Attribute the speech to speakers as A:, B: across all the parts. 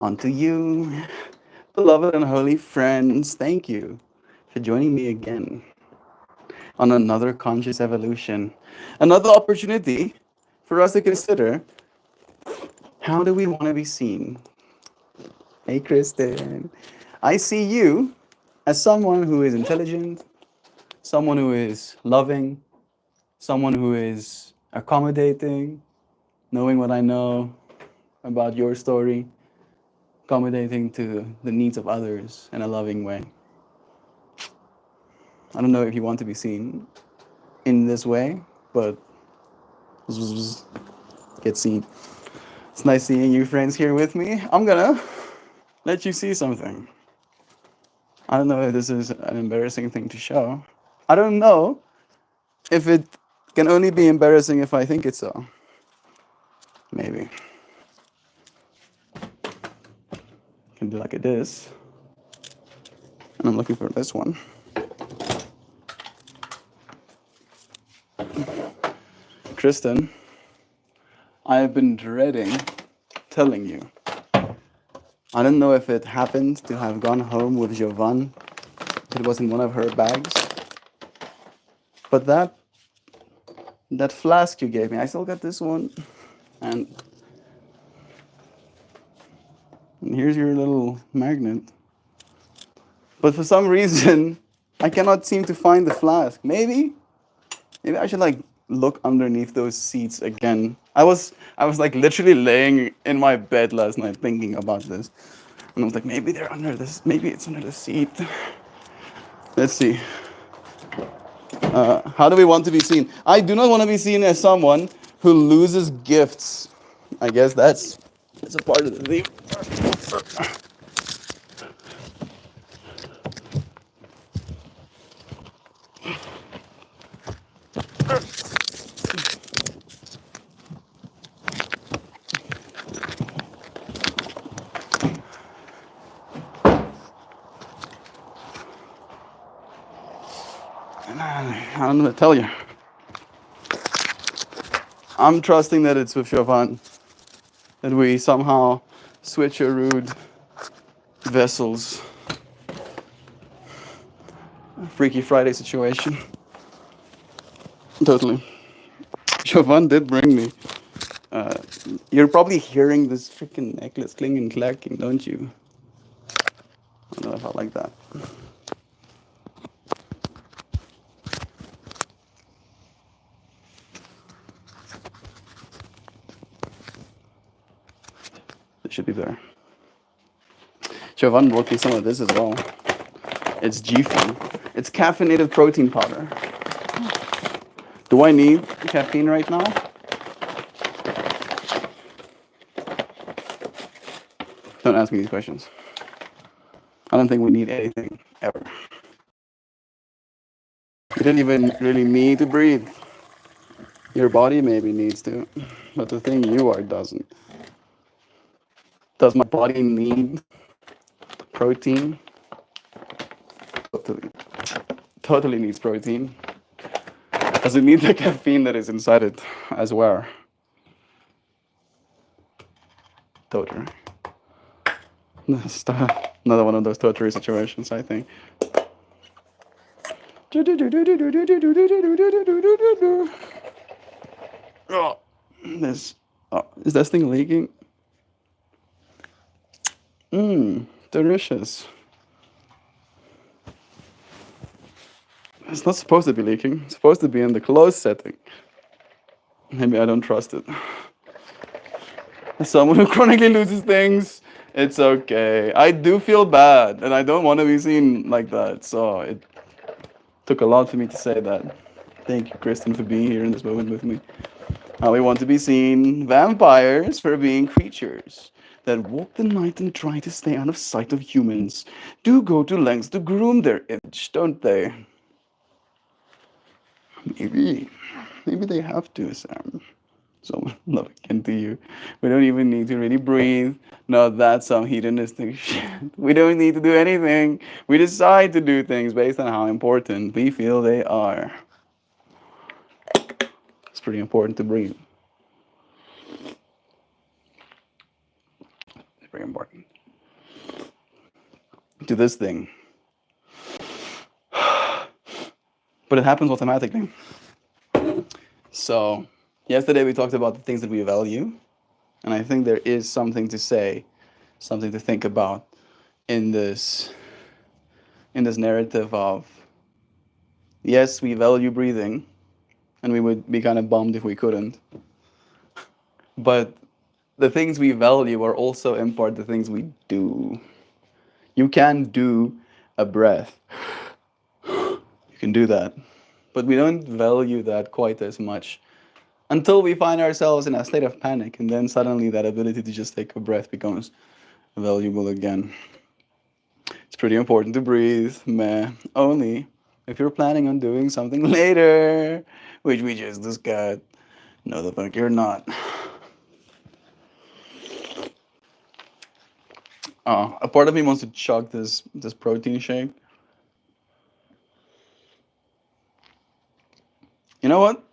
A: Unto you, beloved and holy friends, thank you for joining me again on another conscious evolution, another opportunity for us to consider how do we want to be seen? Hey, Kristen. I see you as someone who is intelligent, someone who is loving, someone who is accommodating, knowing what I know about your story, accommodating to the needs of others in a loving way. I don't know if you want to be seen in this way, but get seen. It's nice seeing you friends here with me. I'm gonna let you see something. I don't know if this is an embarrassing thing to show. I don't know if it can only be embarrassing if I think it's so. Maybe. Can do like this. And I'm looking for this one. Kristen, I have been dreading telling you. I don't know if it happened to have gone home with Jovan. It was in one of her bags. But that flask you gave me, I still got this one. And here's your little magnet. But for some reason, I cannot seem to find the flask. Maybe I should like look underneath those seats again. I was like literally laying in my bed last night thinking about this. And I was like, maybe they're under this, maybe it's under the seat. Let's see. How do we want to be seen? I do not want to be seen as someone who loses gifts. I guess that's a part of the theme. I don't know what to tell you. I'm trusting that it's with Jovan, that we somehow switch a rude vessels. Freaky Friday situation. Totally. Jovan did bring me. Uh, you're probably hearing this freaking necklace clinging and clacking, don't you? I don't know if I like that. It should be there. Jovan brought me some of this as well. It's G-Fun. It's caffeinated protein powder. Do I need caffeine right now? Don't ask me these questions. I don't think we need anything ever. You don't even really need to breathe. Your body maybe needs to, but the thing you are doesn't. Does my body need protein? Totally. Totally needs protein. Does it need the caffeine that is inside it as well? Totally. Another one of those torture situations, I think. Oh, is this thing leaking? Delicious. It's not supposed to be leaking. It's supposed to be in the closed setting. Maybe I don't trust it. As someone who chronically loses things, it's okay. I do feel bad, and I don't want to be seen like that. So it took a lot for me to say that. Thank you, Kristen, for being here in this moment with me. How we want to be seen. Vampires for being creatures that walk the night and try to stay out of sight of humans. Do go to lengths to groom their image, don't they? Maybe they have to, Sam. So love again to you. We don't even need to really breathe. No, that's some hedonistic shit. We don't need to do anything. We decide to do things based on how important we feel they are. It's pretty important to breathe. It's very important. to this thing. But it happens automatically. So, yesterday we talked about the things that we value, and I think there is something to say, something to think about in this narrative of, yes, we value breathing, and we would be kind of bummed if we couldn't. But the things we value are also in part the things we do. You can do a breath. You can do that. But we don't value that quite as much until we find ourselves in a state of panic, and then suddenly that ability to just take a breath becomes valuable again. It's pretty important to breathe, meh, only if you're planning on doing something later, which we just discussed. No, the fuck you're not. A part of me wants to chug this protein shake. You know what?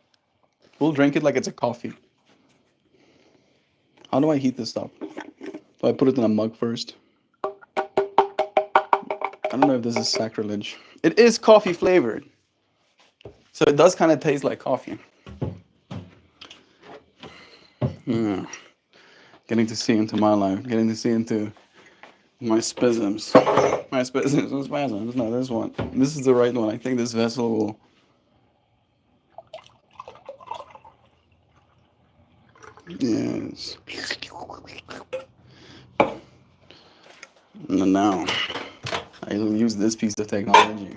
A: We'll drink it like it's a coffee. How do I heat this up? Do I put it in a mug first? I don't know if this is sacrilege. It is coffee flavored. So it does kind of taste like coffee. Getting to see into my life. Getting to see into my spasms. My spasms. No, this one. This is the right one. I think this vessel will... Yes. And now, I will use this piece of technology.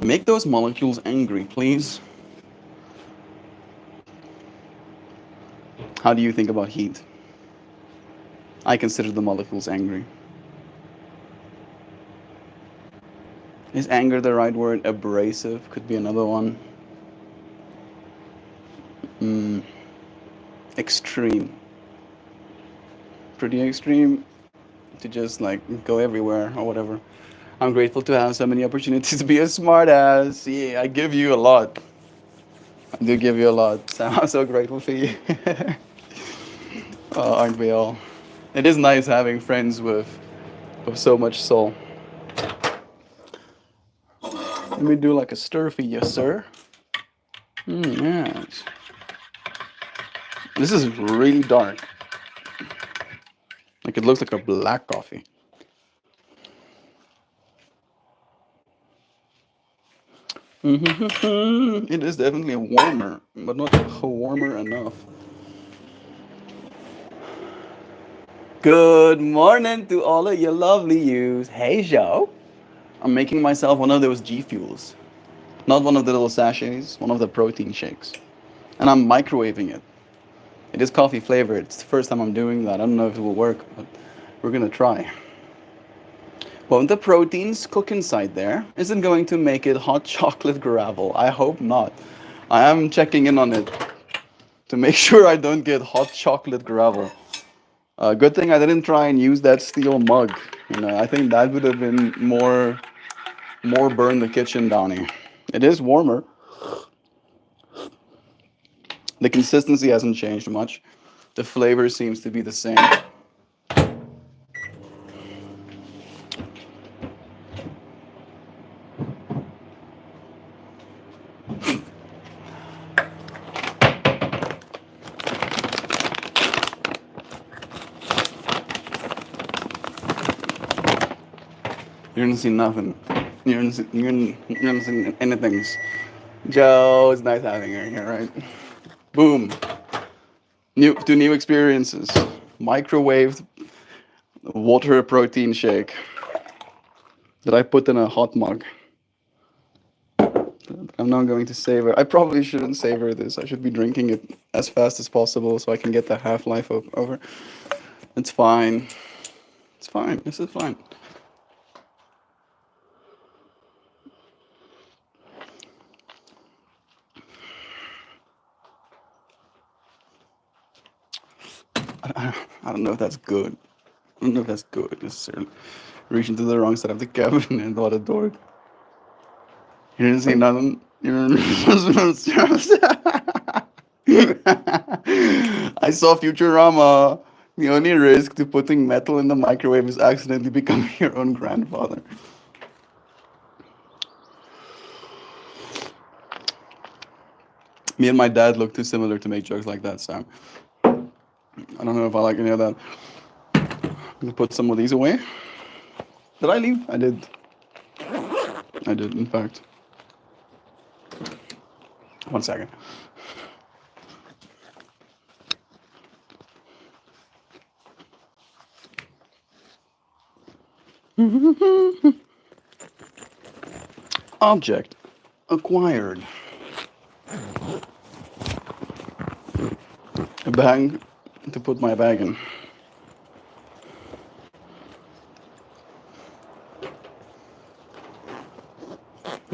A: Make those molecules angry, please. How do you think about heat? I consider the molecules angry. Is anger the right word? Abrasive could be another one. Extreme. Pretty extreme to just like go everywhere or whatever. I'm grateful to have so many opportunities to be a smart ass. Yeah, I give you a lot. I do give you a lot. So I'm so grateful for you. Aren't we all? It is nice having friends with so much soul. Let me do like a stir for you, sir. Yes. This is really dark. Like it looks like a black coffee. It is definitely warmer, but not warmer enough. Good morning to all of you lovely yous. Hey, Joe. I'm making myself one of those G Fuels. Not one of the little sachets, one of the protein shakes. And I'm microwaving it. It is coffee flavored. It's the first time I'm doing that. I don't know if it will work, but we're gonna try. Won't the proteins cook inside there? Is it going to make it hot chocolate gravel? I hope not. I am checking in on it to make sure I don't get hot chocolate gravel. Good thing I didn't try and use that steel mug. I think that would have been more burn the kitchen downy. It is warmer. The consistency hasn't changed much. The flavor seems to be the same. You're gonna see nothing. You're gonna see anything. Joe, it's nice having her here, right? Boom. Two new experiences. Microwaved water protein shake that I put in a hot mug. I'm not going to savor. I probably shouldn't savor this. I should be drinking it as fast as possible so I can get the half-life over. It's fine. It's fine. This is fine. I don't know if that's good. I don't know if that's good necessarily. Reaching to the wrong side of the cabin and what a dork. You didn't see nothing? I saw Futurama. The only risk to putting metal in the microwave is accidentally becoming your own grandfather. Me and my dad look too similar to make jokes like that, Sam. I don't know if I like any of that. I'm gonna put some of these away. Did I leave? I did. I did, in fact. 1 second. Object acquired. A bag to put my bag in.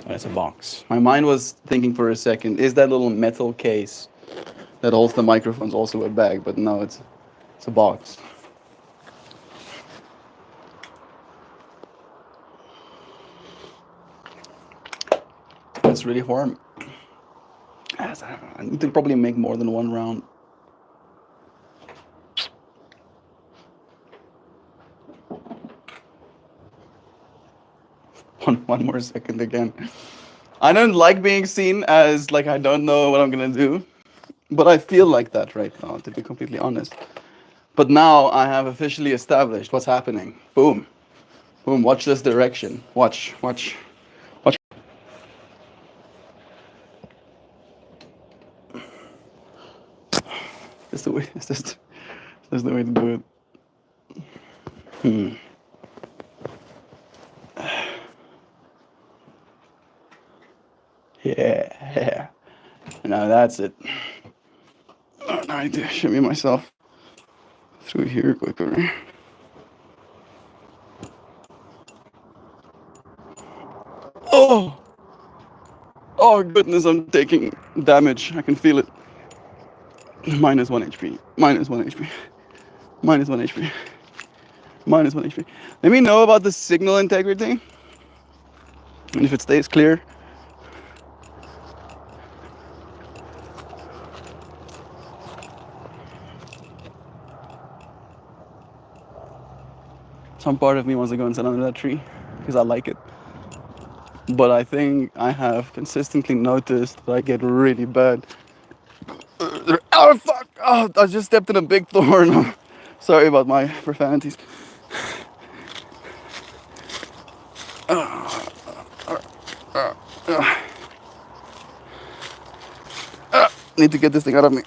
A: That's a box. My mind was thinking for a second, is that little metal case that holds the microphones also a bag? But no, it's a box. That's really warm. I need to probably make more than one round. One more second again. I don't like being seen as like I don't know what I'm gonna do, but I feel like that right now, to be completely honest. But now I have officially established what's happening. Boom. Boom, watch this direction. Watch. That's the way, that's the way to do it. Yeah. Now that's it. Now I need to shimmy myself through here quicker. Oh goodness, I'm taking damage. I can feel it. Minus 1 HP. Minus 1 HP. Minus 1 HP. Minus 1 HP. Let me know about the signal integrity. And if it stays clear. Some part of me wants to go and sit under that tree because I like it. But I think I have consistently noticed that I get really bad. Oh fuck! Oh, I just stepped in a big thorn. Sorry about my profanities. Need to get this thing out of me.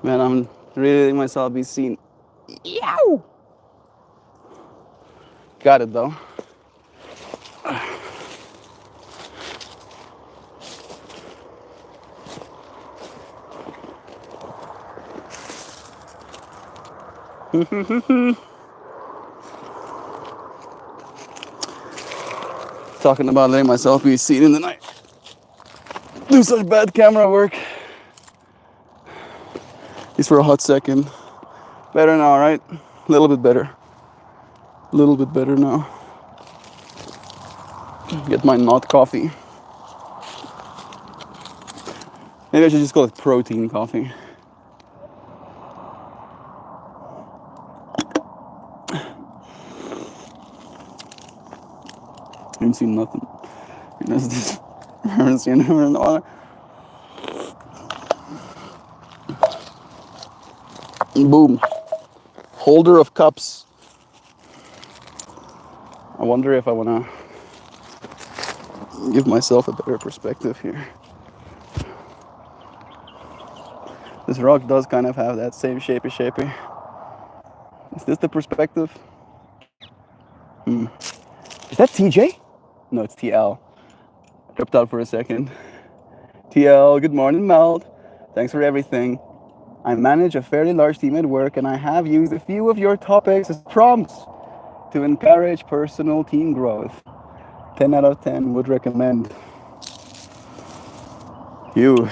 A: Man, I'm really letting myself be seen. Yow! Got it though. Talking about letting myself be seen in the night. Do such bad camera work. At least for a hot second. Better now, right? A little bit better. A little bit better now. Get my not coffee. Maybe I should just call it protein coffee. I haven't seen nothing. I haven't seen him in a while. Boom. Holder of cups. I wonder if I want to give myself a better perspective here. This rock does kind of have that same shapey. Is this the perspective? Is that TJ? No, it's TL. Dropped out for a second. TL, good morning, Meld. Thanks for everything. I manage a fairly large team at work, and I have used a few of your topics as prompts to encourage personal team growth. 10 out of 10 would recommend. You.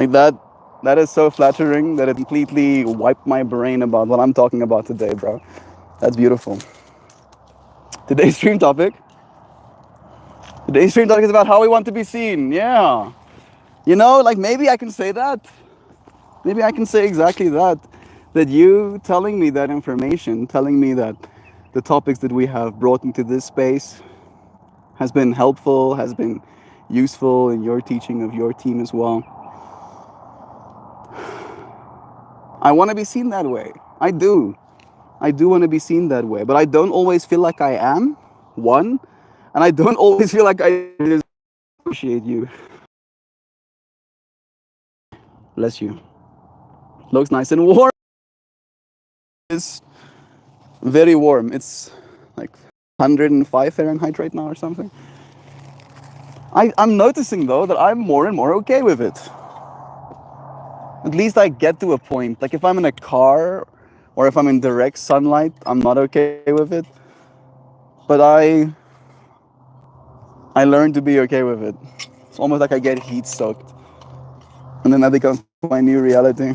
A: Like that is so flattering that it completely wiped my brain about what I'm talking about today, bro. That's beautiful. Today's stream topic. Today's stream topic is about how we want to be seen. Yeah. You know, like maybe I can say that. Maybe I can say exactly that. That you telling me that information, telling me that the topics that we have brought into this space has been helpful, has been useful in your teaching of your team as well. I want to be seen that way. I do. I do want to be seen that way, but I don't always feel like I am, one, and I don't always feel like I just appreciate you. Bless you. Looks nice and warm. It's very warm. It's like 105 Fahrenheit right now or something. I'm noticing though that I'm more and more okay with it. At least I get to a point. Like if I'm in a car or if I'm in direct sunlight, I'm not okay with it. But I learned to be okay with it. It's almost like I get heat soaked. And then that becomes my new reality.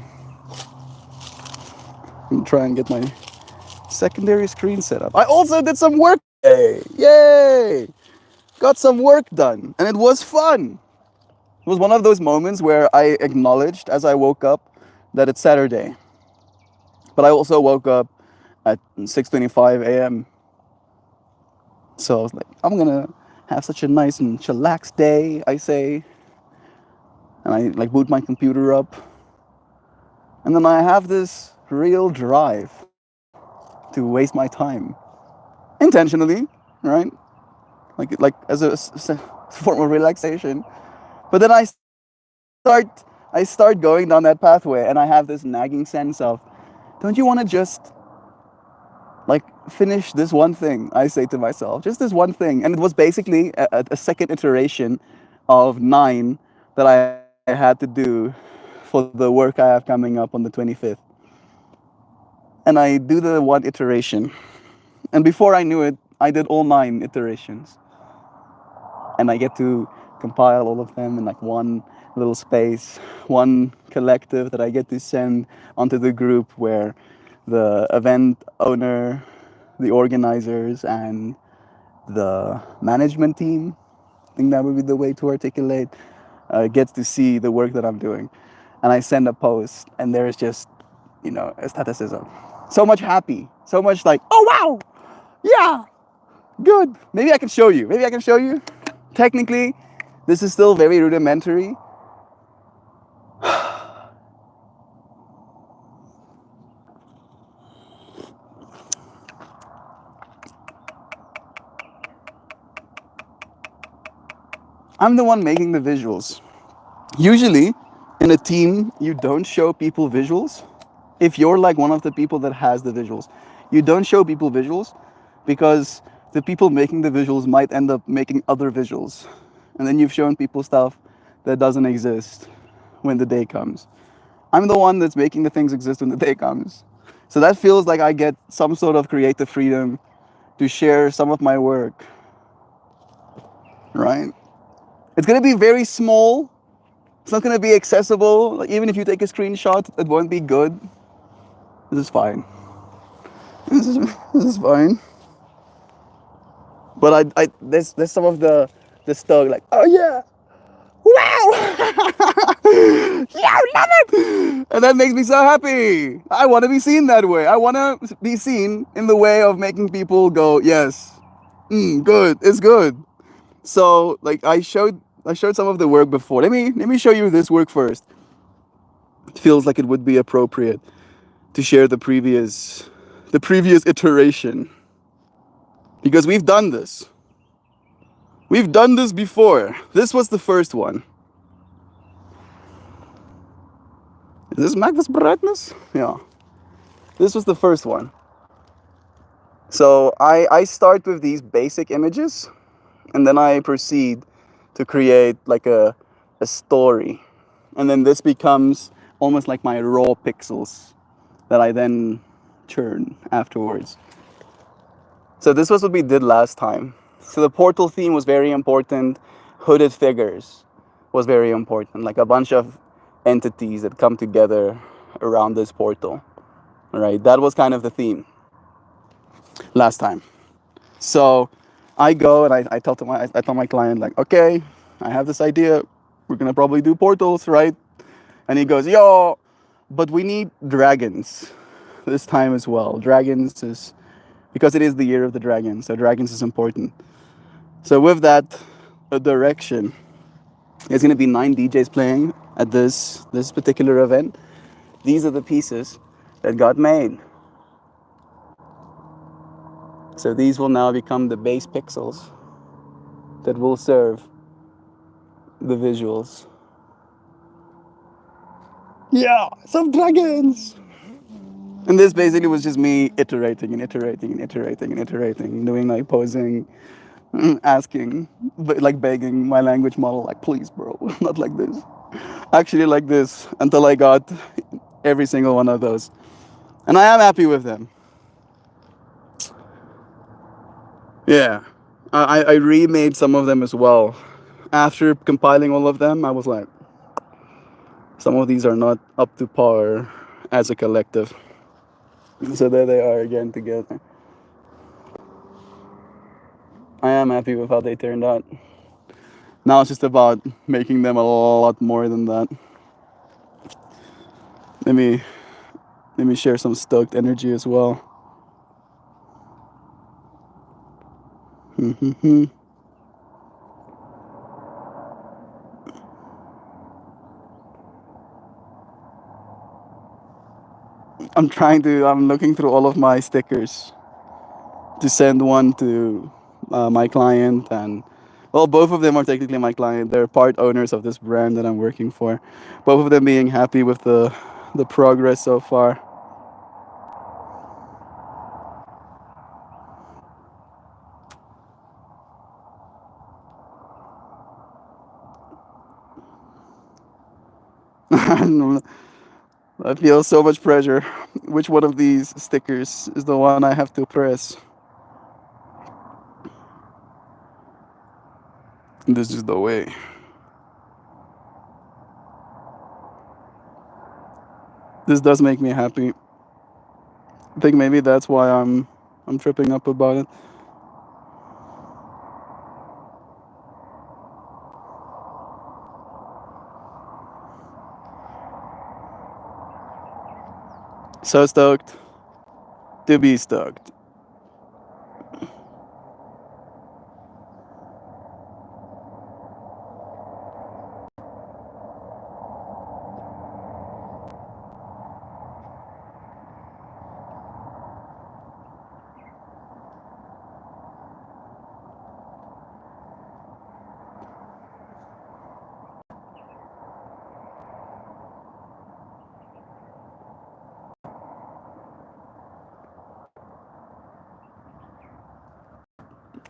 A: I'm trying to get my secondary screen set up. I also did some work today. Yay! Got some work done. And it was fun. It was one of those moments where I acknowledged as I woke up that it's Saturday. But I also woke up at 6:25 a.m. So I was like, I'm gonna have such a nice and chillaxed day, I say. And I like boot my computer up. And then I have this real drive to waste my time. Intentionally, right? Like as a form of relaxation. But then I start going down that pathway and I have this nagging sense of, don't you want to just like finish this one thing? I say to myself, just this one thing. And it was basically a second iteration of 9 that I had to do for the work I have coming up on the 25th. And I do the one iteration. And before I knew it, I did all 9 iterations. And I get to compile all of them in like one little space, one collective that I get to send onto the group where the event owner, the organizers, and the management team, I think that would be the way to articulate, gets to see the work that I'm doing. And I send a post, and there's just, aestheticism. So much happy, so much like, oh wow, yeah, good. Maybe I can show you. Technically, this is still very rudimentary. I'm the one making the visuals. Usually, in a team, you don't show people visuals. If you're like one of the people that has the visuals, you don't show people visuals because the people making the visuals might end up making other visuals. And then you've shown people stuff that doesn't exist when the day comes. I'm the one that's making the things exist when the day comes. So that feels like I get some sort of creative freedom to share some of my work, right? It's gonna be very small. It's not gonna be accessible. Like even if you take a screenshot, it won't be good. This is fine. This is fine. But there's some of the stuff like, oh yeah, wow, yeah, love it, and that makes me so happy. I want to be seen that way. I want to be seen in the way of making people go, yes, good, it's good. So like I showed some of the work before. Let me show you this work first. It feels like it would be appropriate to share the previous iteration because we've done this. We've done this before. This was the first one. Is this max brightness? Yeah. This was the first one. So I start with these basic images and then I proceed to create like a story. And then this becomes almost like my raw pixels that I then churn afterwards. So this was what we did last time. So the portal theme was very important. Hooded figures was very important. Like a bunch of entities that come together around this portal. Right? That was kind of the theme last time. So I go and I tell my client like, okay, I have this idea. We're gonna probably do portals, right? And he goes, yo, but we need dragons this time as well. Dragons is because it is the year of the dragon, so dragons is important. So with that, a direction. There's gonna be 9 DJs playing at this particular event. These are the pieces that got made. So these will now become the base pixels that will serve the visuals. Yeah, some dragons! And this basically was just me iterating and iterating and iterating and iterating, doing like posing, asking, but like begging my language model, like, please, bro, not like this. Actually, like this, until I got every single one of those. And I am happy with them. Yeah. I remade some of them as well. After compiling all of them, I was like, some of these are not up to par as a collective. So there they are again together. I am happy with how they turned out. Now it's just about making them a lot more than that. Let me share some stoked energy as well. I'm looking through all of my stickers to send one to my client, and well, both of them are technically my client. They're part owners of this brand that I'm working for. Both of them being happy with the progress so far. I feel so much pressure. Which one of these stickers is the one I have to press? This is the way. This does make me happy. I think maybe that's why I'm tripping up about it. So stoked to be stoked.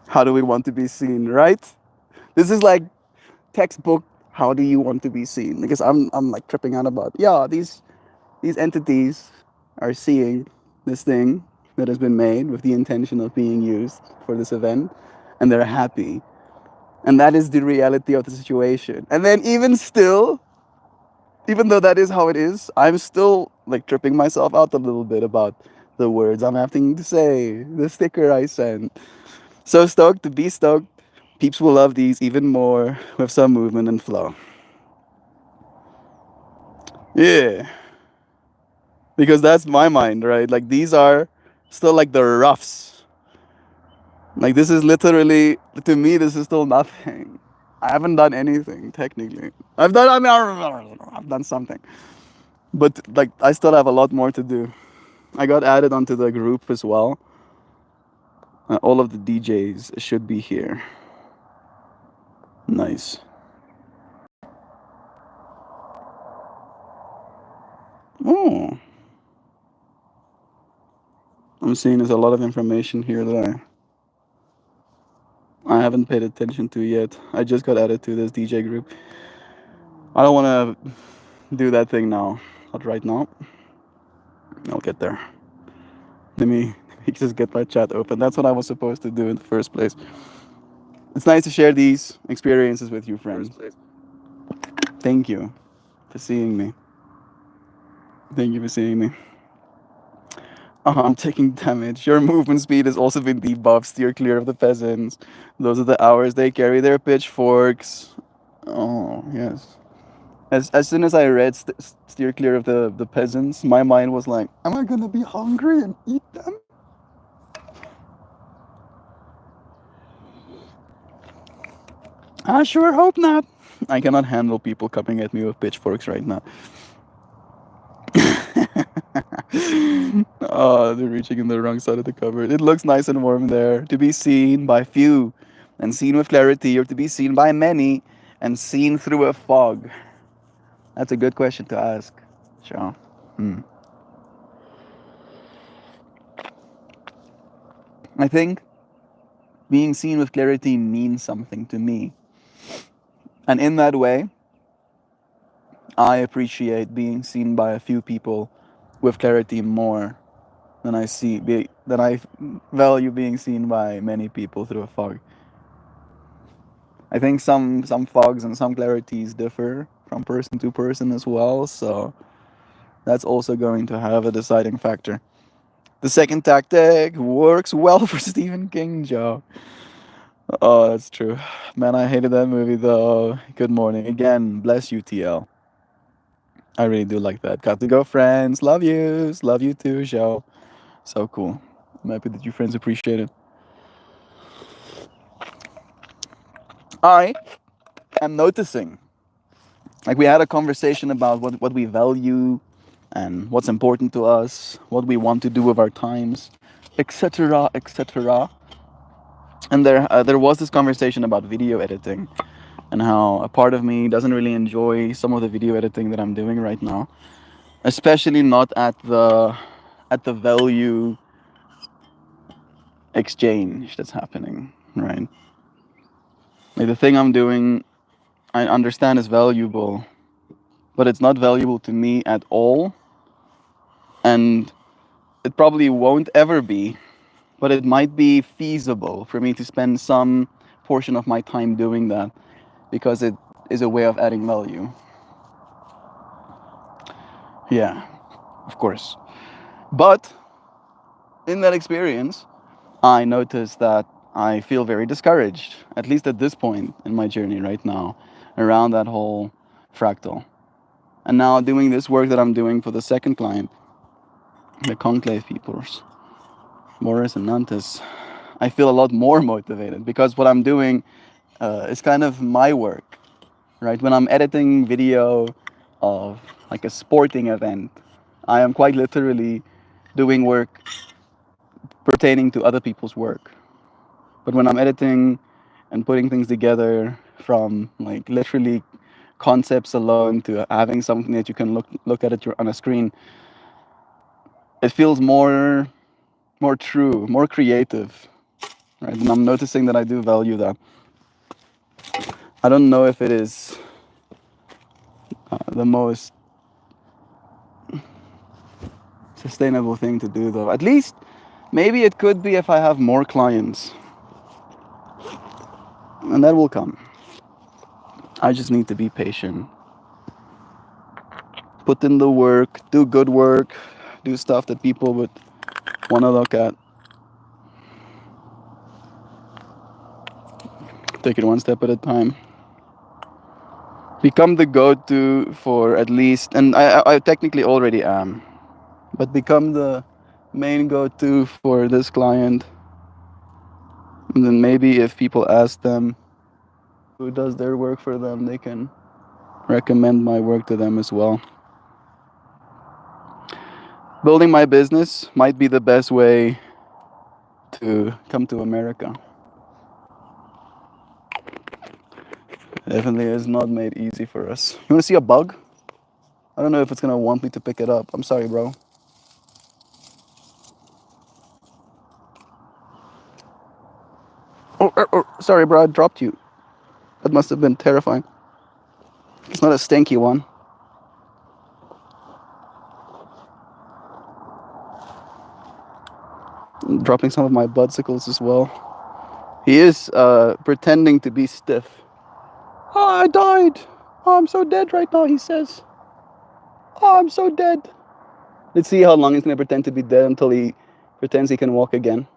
A: How do we want to be seen, right? This is like textbook. How do you want to be seen? Because I'm like tripping out about, yeah, these entities are seeing this thing that has been made with the intention of being used for this event, and they're happy, and that is the reality of the situation. And then even still, even though that is how it is, I'm still like tripping myself out a little bit about the words I'm having to say, the sticker I sent. So stoked to be stoked. Peeps will love these even more with some movement and flow. Yeah. Because that's my mind, right? Like these are still like the roughs. Like this is literally, to me, this is still nothing. I haven't done anything technically. I've done something, but like I still have a lot more to do. I got added onto the group as well. All of the DJs should be here. Nice. Oh, I'm seeing there's a lot of information here that I haven't paid attention to yet. I just got added to this DJ group. I don't want to do that thing now. Not right now. I'll get there. Let me just get my chat open. That's what I was supposed to do in the first place. It's nice to share these experiences with you, friends. Thank you. for seeing me. Thank you for seeing me. I'm taking damage. Your movement speed has also been debuffed. Steer clear of the peasants. Those are the hours they carry their pitchforks. Oh, yes. As soon as I read steer clear of the peasants, my mind was like, am I gonna be hungry and eat them? I sure hope not. I cannot handle people coming at me with pitchforks right now. Oh, they're reaching in the wrong side of the cupboard. It looks nice and warm there. To be seen by few and seen with clarity, or to be seen by many and seen through a fog? That's a good question to ask. Sure. I think being seen with clarity means something to me. And in that way, I appreciate being seen by a few people with clarity more than I value being seen by many people through a fog. I think some fogs and some clarities differ from person to person as well, so that's also going to have a deciding factor. The second tactic works well for Stephen King, Joe. Oh, that's true. Man, I hated that movie though. Good morning. Again, bless you, TL. I really do like that. Got to go, friends. Love yous. Love you too, Joe. So cool. I'm happy that you friends appreciate it. I am noticing. Like, we had a conversation about what we value and what's important to us, what we want to do with our times, etc., etc. And there was this conversation about video editing and how a part of me doesn't really enjoy some of the video editing that I'm doing right now, especially not at the value exchange that's happening, right? Like, the thing I'm doing, I understand is valuable, but it's not valuable to me at all, and it probably won't ever be, but it might be feasible for me to spend some portion of my time doing that because it is a way of adding value. Yeah, of course. But in that experience, I noticed that I feel very discouraged, at least at this point in my journey right now, around that whole fractal. And now doing this work that I'm doing for the second client, the Conclave peoples, Boris and Nantes, I feel a lot more motivated because what I'm doing is kind of my work, right? When I'm editing video of like a sporting event, I am quite literally doing work pertaining to other people's work. But when I'm editing and putting things together from like literally concepts alone to having something that you can look at it on a screen, it feels more true, more creative, right? And I'm noticing that I do value that. I don't know if it is the most sustainable thing to do, though. At least maybe it could be if I have more clients, and that will come. I just need to be patient, put in the work, do good work, do stuff that people would want to look at. Take it one step at a time. Become the go-to for at least, and I technically already am, but become the main go-to for this client. And then maybe if people ask them who does their work for them, they can recommend my work to them as well. Building my business might be the best way to come to America. Definitely is not made easy for us. You want to see a bug? I don't know if it's gonna want me to pick it up. I'm sorry, bro. Oh, sorry, bro. I dropped you. That must have been terrifying. It's not a stinky one. I'm dropping some of my budsicles as well. He is pretending to be stiff. Oh, I died. Oh, I'm so dead right now, he says. Oh, I'm so dead. Let's see how long he's gonna pretend to be dead until he pretends he can walk again.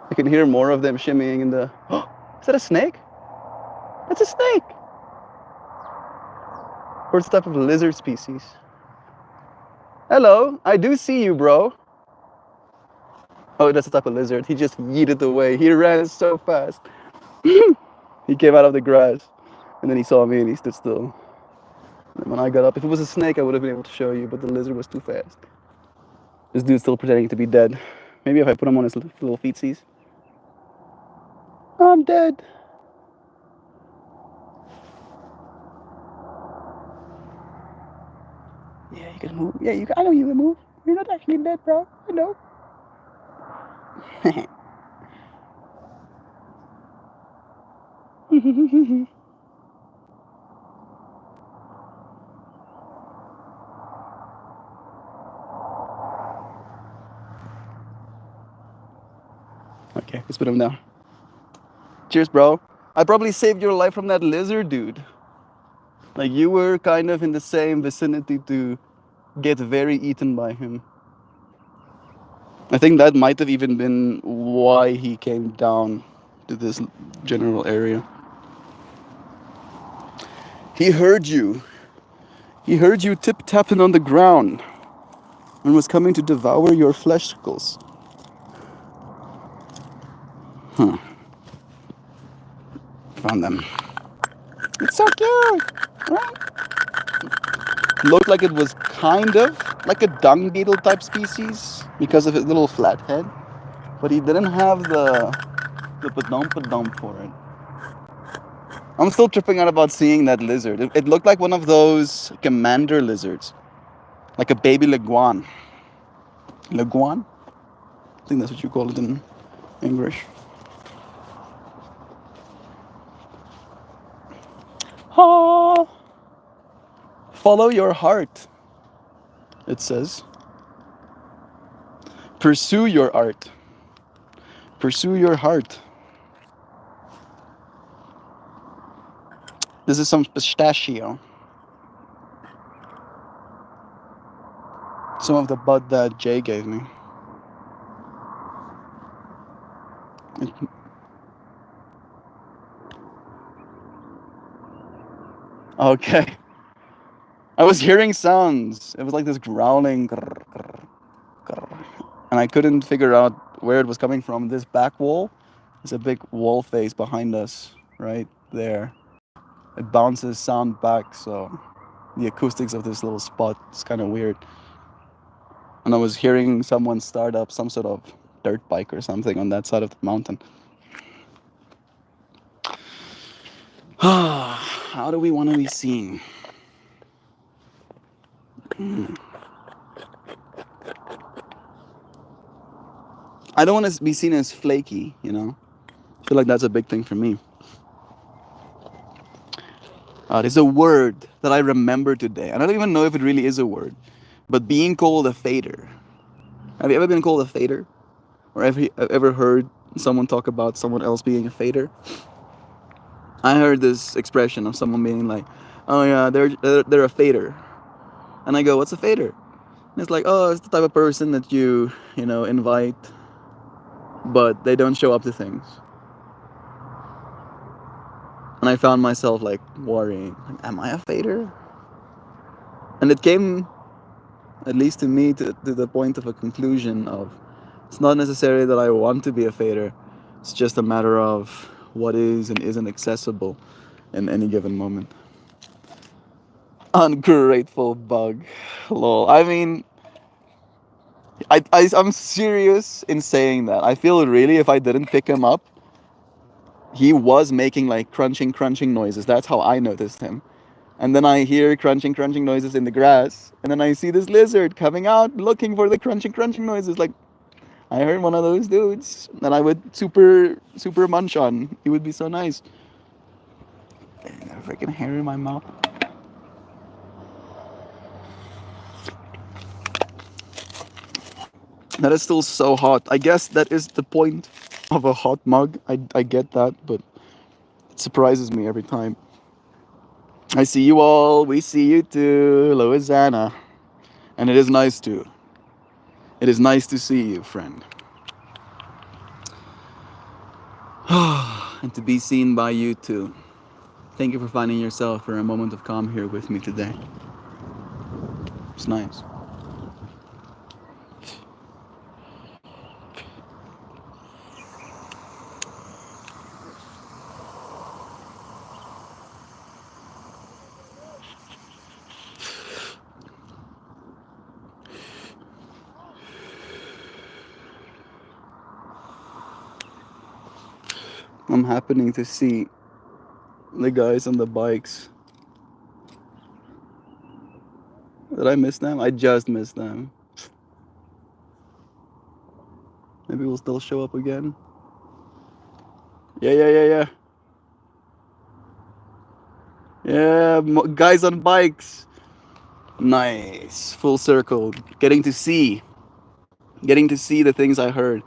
A: I can hear more of them shimmying in the... Oh, is that a snake? That's a snake! Or it's a type of lizard species. Hello, I do see you, bro. Oh, that's a type of lizard. He just yeeted away. He ran so fast. He came out of the grass, and then he saw me and he stood still. And when I got up, if it was a snake, I would have been able to show you, but the lizard was too fast. This dude's still pretending to be dead. Maybe if I put him on his little feetsies. I'm dead. Yeah, you can move. Yeah, I know you can move. You're not actually dead, bro. I know. Okay, let's put him down. Cheers, bro. I probably saved your life from that lizard dude. Like, you were kind of in the same vicinity to get very eaten by him. I think that might have even been why he came down to this general area. He heard you. He heard you tip-tapping on the ground and was coming to devour your fleshicles. Huh. Found them. It's so cute, right? Looked like it was kind of like a dung beetle type species because of his little flat head, but he didn't have the padum for it. I'm still tripping out about seeing that lizard. It looked like one of those commander lizards, like a baby leguan. Leguan? I think that's what you call it in English. Ah, follow your heart, it says. Pursue your art. Pursue your heart. This is some pistachio. Some of the bud that Jay gave me. Okay. I was hearing sounds. It was like this growling. And I couldn't figure out where it was coming from. This back wall is a big wall face behind us, right there. It bounces sound back, so the acoustics of this little spot is kind of weird. And I was hearing someone start up some sort of dirt bike or something on that side of the mountain. How do we want to be seen? I don't want to be seen as flaky, you know? I feel like that's a big thing for me. There's a word that I remember today. I don't even know if it really is a word, but being called a fader. Have you ever been called a fader? Or ever heard someone talk about someone else being a fader? I heard this expression of someone being like, "Oh yeah, they're a fader," and I go, "What's a fader?" And it's like, "Oh, it's the type of person that you invite, but they don't show up to things." And I found myself like worrying, like, am I a fader? And it came, at least to me, to the point of a conclusion of, it's not necessarily that I want to be a fader. It's just a matter of what is and isn't accessible in any given moment. Ungrateful bug. Lol. I mean, I'm serious in saying that. I feel really, if I didn't pick him up, he was making like crunching noises. That's how I noticed him. And then I hear crunching noises in the grass. And then I see this lizard coming out looking for the crunching noises. Like, I heard one of those dudes that I would super munch on. He would be so nice. Dang, a freaking hair in my mouth. That is still so hot. I guess that is the point of a hot mug. I get that, but it surprises me every time. I see you all. We see you too, Louisiana. And it is nice to. It is nice to see you, friend. And to be seen by you too. Thank you for finding yourself for a moment of calm here with me today. It's nice. I'm happening to see the guys on the bikes. Did I miss them? I just missed them. Maybe we'll still show up again. Yeah. Yeah, guys on bikes. Nice. Full circle. Getting to see the things I heard.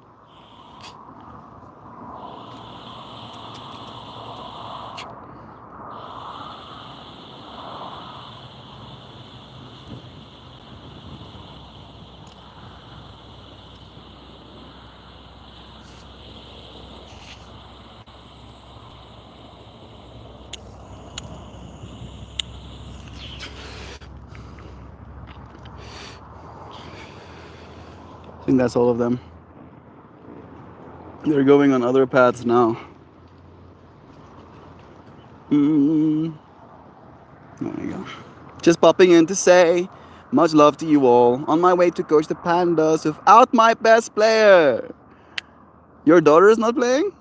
A: I think that's all of them. They're going on other paths now. There you go. Just popping in to say much love to you all. On my way to coach the Pandas without my best player. Your daughter is not playing?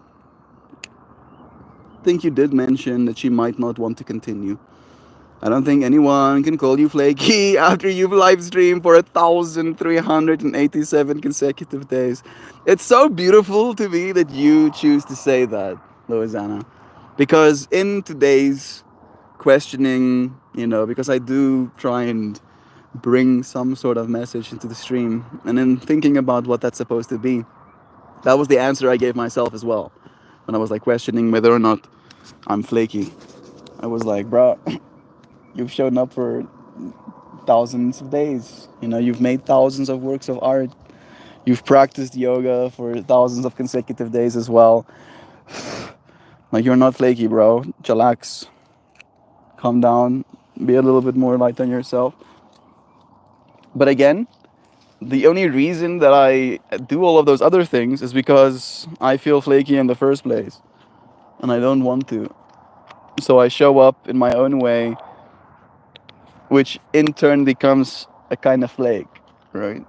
A: I think you did mention that she might not want to continue. I don't think anyone can call you flaky after you've live streamed for 1,387 consecutive days. It's so beautiful to me that you choose to say that, Louisiana. Because in today's questioning, because I do try and bring some sort of message into the stream, and in thinking about what that's supposed to be, that was the answer I gave myself as well. When I was like questioning whether or not I'm flaky. I was like, bro, you've shown up for thousands of days. You've made thousands of works of art. You've practiced yoga for thousands of consecutive days as well. Like, you're not flaky, bro. Chillax. Calm down. Be a little bit more light on yourself. But again, the only reason that I do all of those other things is because I feel flaky in the first place. And I don't want to. So I show up in my own way, which in turn becomes a kind of flake, right?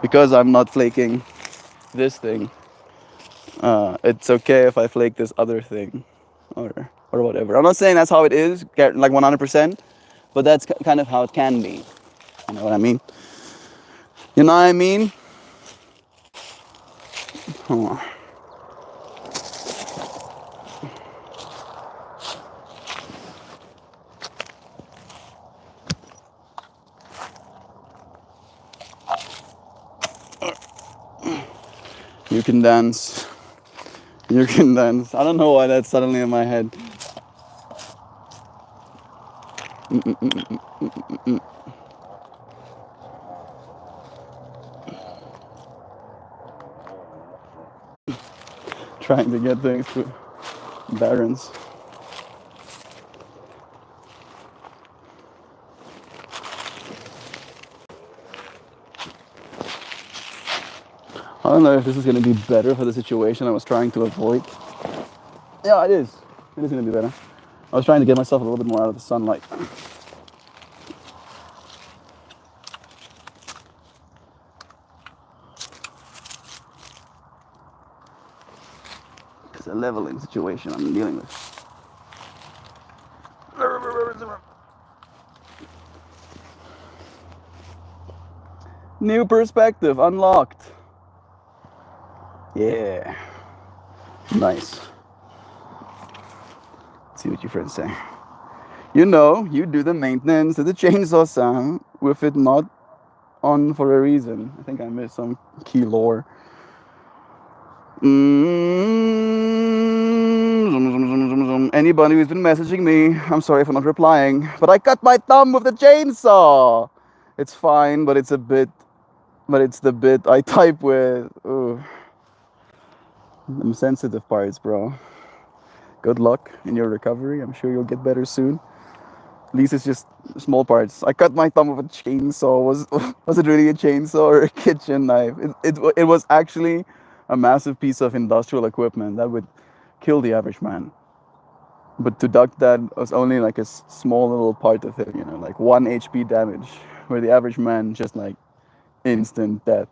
A: Because I'm not flaking this thing, it's okay if I flake this other thing, or whatever. I'm not saying that's how it is, like 100%, but that's kind of how it can be. You know what I mean? You know what I mean? Hold on. You can dance. You can dance. I don't know why that's suddenly in my head. Trying to get things to Barons. I don't know if this is going to be better for the situation I was trying to avoid. Yeah, it is. It is going to be better. I was trying to get myself a little bit more out of the sunlight. It's a leveling situation I'm dealing with. New perspective unlocked. Yeah. Nice. Let's see what your friends say. You do the maintenance to the chainsaw sound with it not on for a reason. I think I missed some key lore. Anybody who's been messaging me, I'm sorry for not replying, but I cut my thumb with the chainsaw. It's fine, but it's the bit I type with. Ooh, them sensitive parts, bro. Good luck in your recovery. I'm sure you'll get better soon. At least it's just small parts. I cut my thumb with a chainsaw. Was it really a chainsaw or a kitchen knife? It was actually a massive piece of industrial equipment that would kill the average man. But to duck that was only like a small little part of it, like 1 HP damage, where the average man just like instant death.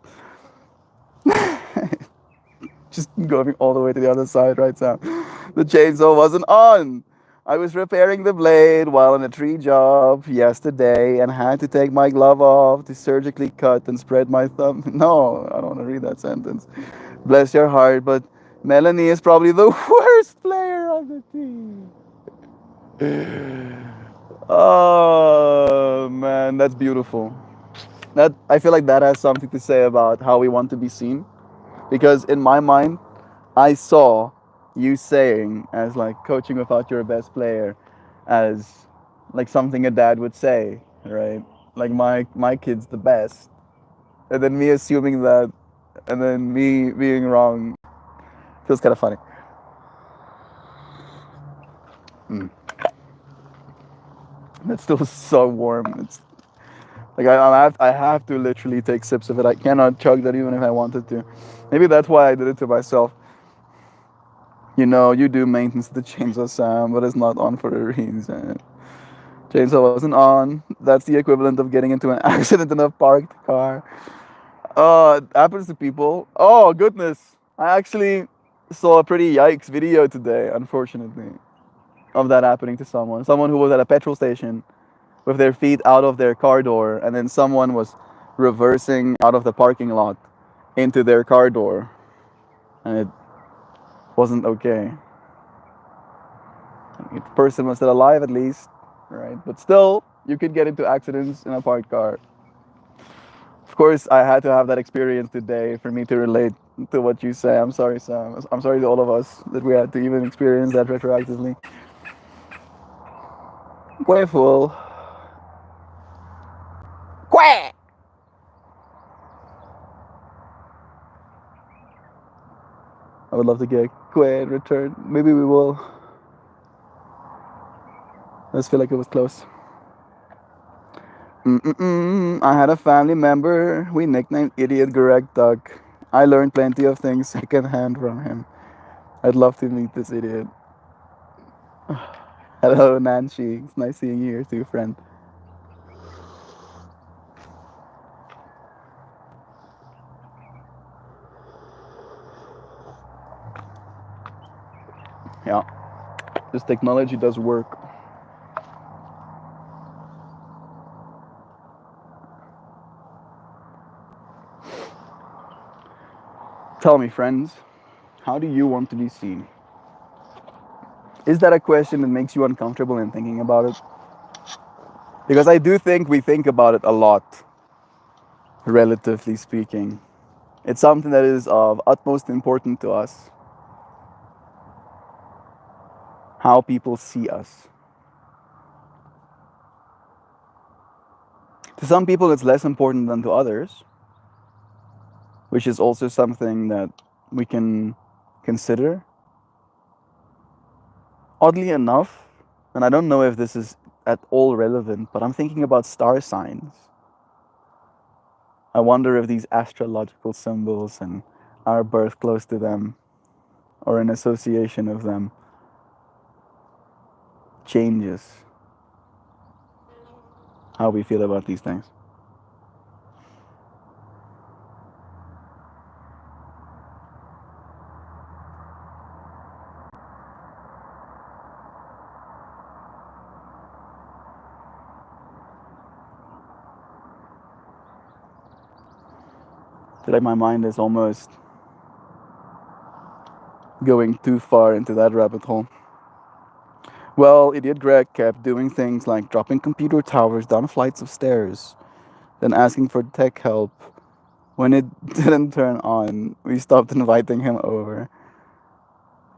A: Just going all the way to the other side right now. The chainsaw wasn't on. I was repairing the blade while on a tree job yesterday and had to take my glove off to surgically cut and spread my thumb. No, I don't want to read that sentence. Bless your heart, but Melanie is probably the worst player on the team. Oh man, that's beautiful. That I feel like that has something to say about how we want to be seen. Because in my mind, I saw you saying as like coaching without your best player as like something a dad would say, right? Like my kid's the best. And then me assuming that and then me being wrong feels kind of funny. It's still so warm. It's like I have to literally take sips of it. I cannot chug that even if I wanted to. Maybe that's why I did it to myself. You do maintenance to the chainsaw, Sam, but it's not on for a reason. Chainsaw wasn't on. That's the equivalent of getting into an accident in a parked car. It happens to people. Oh, goodness. I actually saw a pretty yikes video today, unfortunately, of that happening to someone. Someone who was at a petrol station with their feet out of their car door, and then someone was reversing out of the parking lot into their car door, and it wasn't okay. The person was still alive at least, right? But still, you could get into accidents in a parked car. Of course, I had to have that experience today for me to relate to what you say. I'm sorry, Sam. I'm sorry to all of us that we had to even experience that retroactively. Quite full. Quack! I would love to get Quay in return. Maybe we will. I just feel like it was close. I had a family member we nicknamed Idiot Greg Duck. I learned plenty of things secondhand from him. I'd love to meet this idiot. Hello, Nancy. It's nice seeing you here too, friend. Yeah, this technology does work. Tell me, friends, how do you want to be seen? Is that a question that makes you uncomfortable in thinking about it? Because I do think we think about it a lot, relatively speaking. It's something that is of utmost importance to us. How people see us. To some people, it's less important than to others, which is also something that we can consider. Oddly enough, and I don't know if this is at all relevant, but I'm thinking about star signs. I wonder if these astrological symbols and our birth close to them or an association of them changes how we feel about these things. I feel like my mind is almost going too far into that rabbit hole. Well, Idiot Greg kept doing things like dropping computer towers down flights of stairs, then asking for tech help. When it didn't turn on, we stopped inviting him over.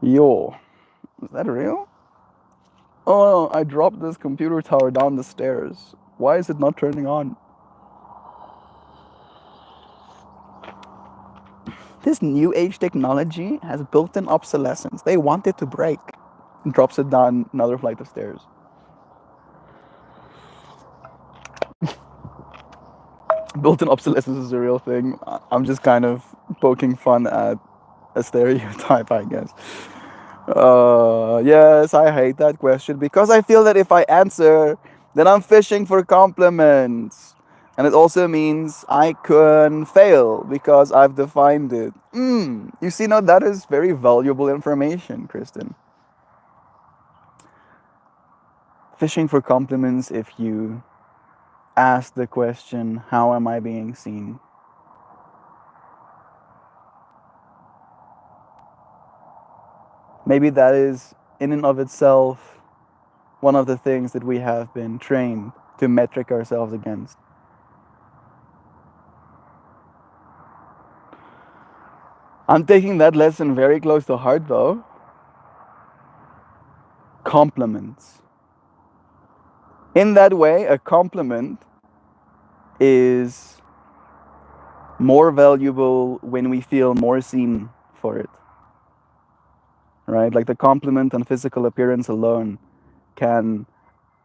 A: Yo, is that real? Oh no, I dropped this computer tower down the stairs. Why is it not turning on? This new age technology has built-in obsolescence. They want it to break. And drops it down another flight of stairs. Built-in obsolescence is a real thing. I'm just kind of poking fun at a stereotype, I guess. Yes, I hate that question because I feel that if I answer, then I'm fishing for compliments. And it also means I can fail because I've defined it. You see, now that is very valuable information, Kristen. Fishing for compliments if you ask the question, how am I being seen? Maybe that is, in and of itself, one of the things that we have been trained to metric ourselves against. I'm taking that lesson very close to heart, though. Compliments. In that way, a compliment is more valuable when we feel more seen for it. Right? Like the compliment on physical appearance alone can,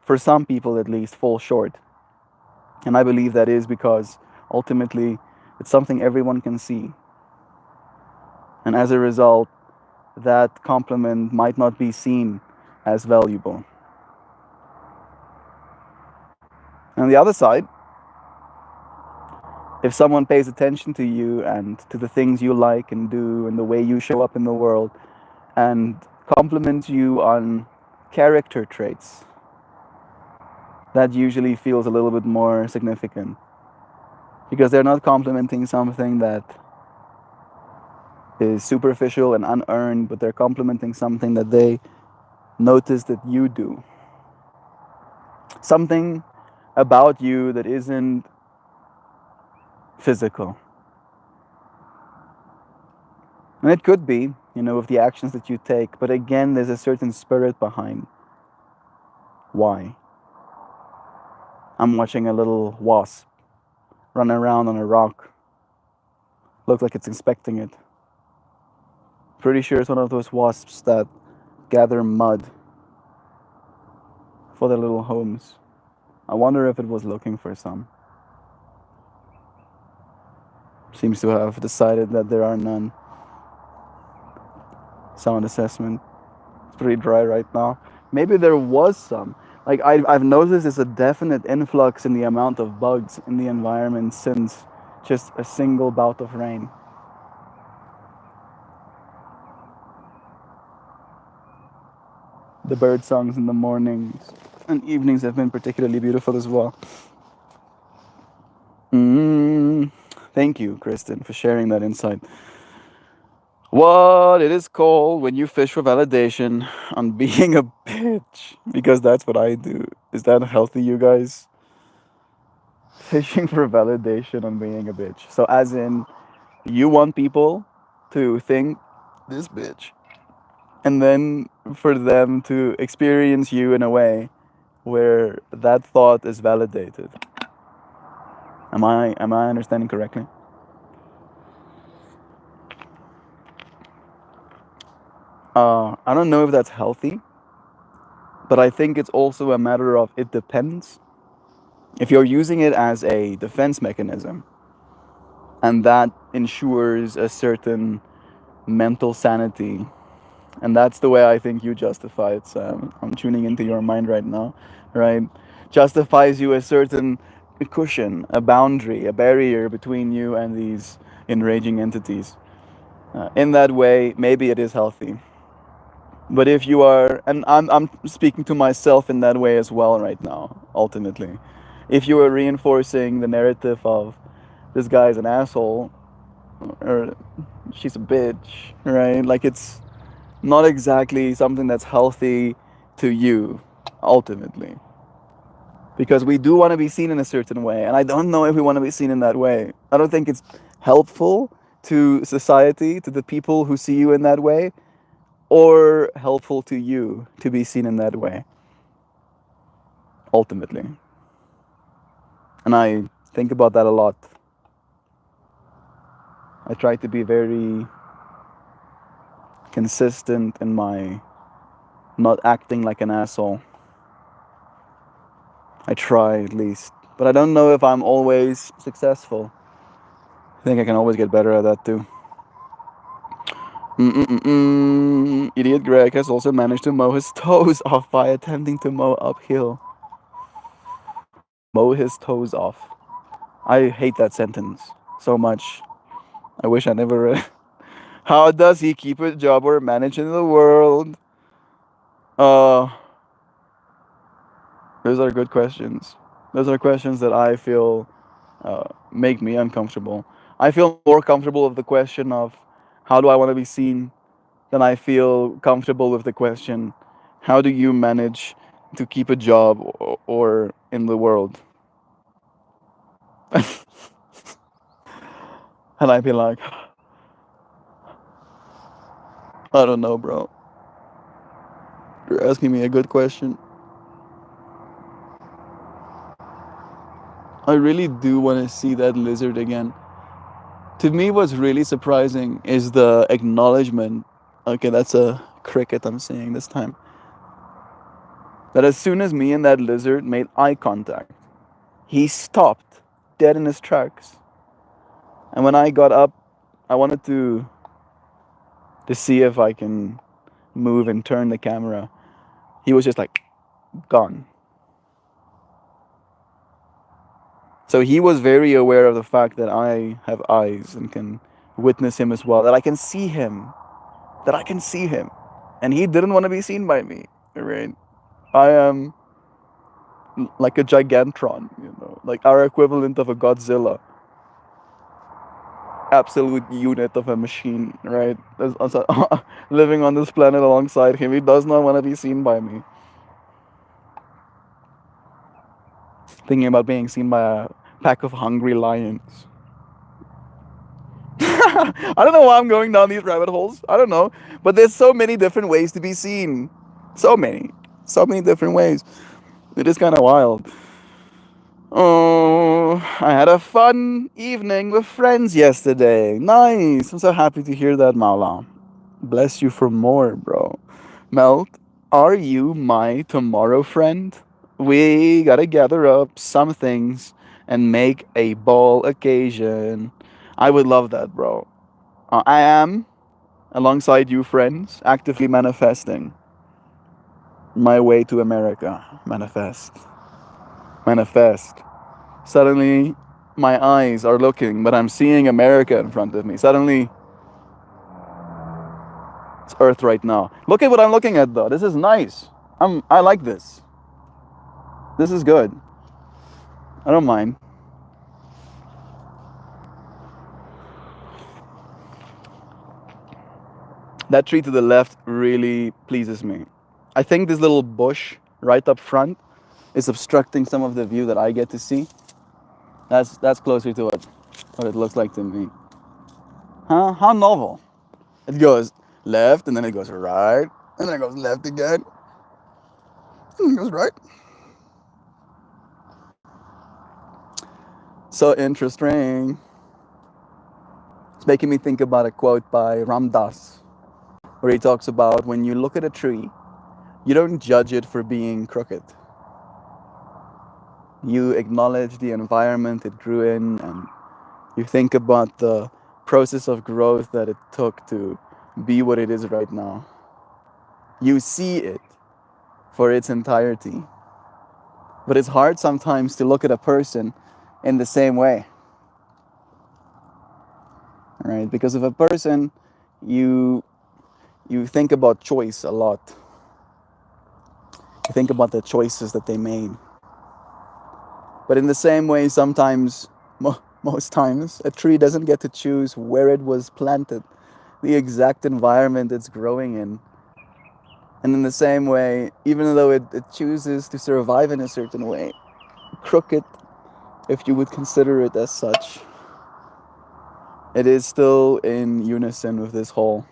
A: for some people at least, fall short. And I believe that is because ultimately it's something everyone can see. And as a result, that compliment might not be seen as valuable. On the other side, if someone pays attention to you and to the things you like and do and the way you show up in the world and compliments you on character traits, that usually feels a little bit more significant because they're not complimenting something that is superficial and unearned, but they're complimenting something that they notice that you do. Something about you that isn't physical. And it could be, with the actions that you take, but again, there's a certain spirit behind why. I'm watching a little wasp run around on a rock. Looks like it's inspecting it. Pretty sure it's one of those wasps that gather mud for their little homes. I wonder if it was looking for some. Seems to have decided that there are none. Sound assessment. It's pretty dry right now. Maybe there was some. Like I've noticed there's a definite influx in the amount of bugs in the environment since just a single bout of rain. The bird songs in the mornings and evenings have been particularly beautiful as well. Thank you, Kristen, for sharing that insight. What it is called when you fish for validation on being a bitch, because that's what I do. Is that healthy, you guys? Fishing for validation on being a bitch. So, as in, you want people to think this bitch, and then for them to experience you in a way where that thought is validated. Am I understanding correctly? I don't know if that's healthy, but I think it's also a matter of it depends. If you're using it as a defense mechanism, and that ensures a certain mental sanity, and that's the way I think you justify it, Sam. I'm tuning into your mind right now, right? Justifies you a certain cushion, a boundary, a barrier between you and these enraging entities. In that way, maybe it is healthy. But if you are, and I'm speaking to myself in that way as well right now, ultimately. If you are reinforcing the narrative of this guy's an asshole or she's a bitch, right? Like it's not exactly something that's healthy to you, ultimately. Because we do want to be seen in a certain way, and I don't know if we want to be seen in that way. I don't think it's helpful to society, to the people who see you in that way, or helpful to you to be seen in that way. ultimately. And I think about that a lot. I try to be very consistent in my not acting like an asshole. I try at least. But I don't know if I'm always successful. I think I can always get better at that too. Idiot Greg has also managed to mow his toes off by attempting to mow uphill. Mow his toes off. I hate that sentence so much. I wish I never read. How does he keep a job or manage in the world? Uh, those are good questions. Those are questions that I feel make me uncomfortable. I feel more comfortable with the question of how do I want to be seen than I feel comfortable with the question how do you manage to keep a job or in the world? And I'd be like, I don't know, bro. You're asking me a good question. I really do want to see that lizard again. To me, what's really surprising is the acknowledgement. Okay, that's a cricket I'm seeing this time. That as soon as me and that lizard made eye contact, he stopped dead in his tracks. And when I got up, I wanted to see if I can move and turn the camera. He was just like gone. So he was very aware of the fact that I have eyes and can witness him as well, that I can see him, that I can see him. And he didn't want to be seen by me, right? I am like a gigantron, like our equivalent of a Godzilla. Absolute unit of a machine, right? Living on this planet alongside him. He does not want to be seen by me. Thinking about being seen by a pack of hungry lions. I don't know why I'm going down these rabbit holes. I don't know. But there's so many different ways to be seen. So many. So many different ways. It is kind of wild. Oh, I had a fun evening with friends yesterday. Nice. I'm so happy to hear that, Maula. Bless you for more, bro. Melt, are you my tomorrow friend? We gotta gather up some things and make a ball occasion. I would love that, bro. I am, alongside you friends, actively manifesting my way to America. Manifest. Manifest. Suddenly, my eyes are looking, but I'm seeing America in front of me. Suddenly, it's Earth right now. Look at what I'm looking at, though. This is nice. I like this. This is good. I don't mind. That tree to the left really pleases me. I think this little bush right up front is obstructing some of the view that I get to see. That's closer to what it looks like to me. Huh? How novel. It goes left and then it goes right and then it goes left again. And it goes right. So interesting. It's making me think about a quote by Ram Dass where he talks about when you look at a tree, you don't judge it for being crooked. You acknowledge the environment it grew in and you think about the process of growth that it took to be what it is right now. You see it for its entirety. But it's hard sometimes to look at a person in the same way. Right? Because of a person, you think about choice a lot. You think about the choices that they made. But in the same way, sometimes, most times, a tree doesn't get to choose where it was planted, the exact environment it's growing in. And in the same way, even though it chooses to survive in a certain way, crooked, if you would consider it as such, it is still in unison with this whole.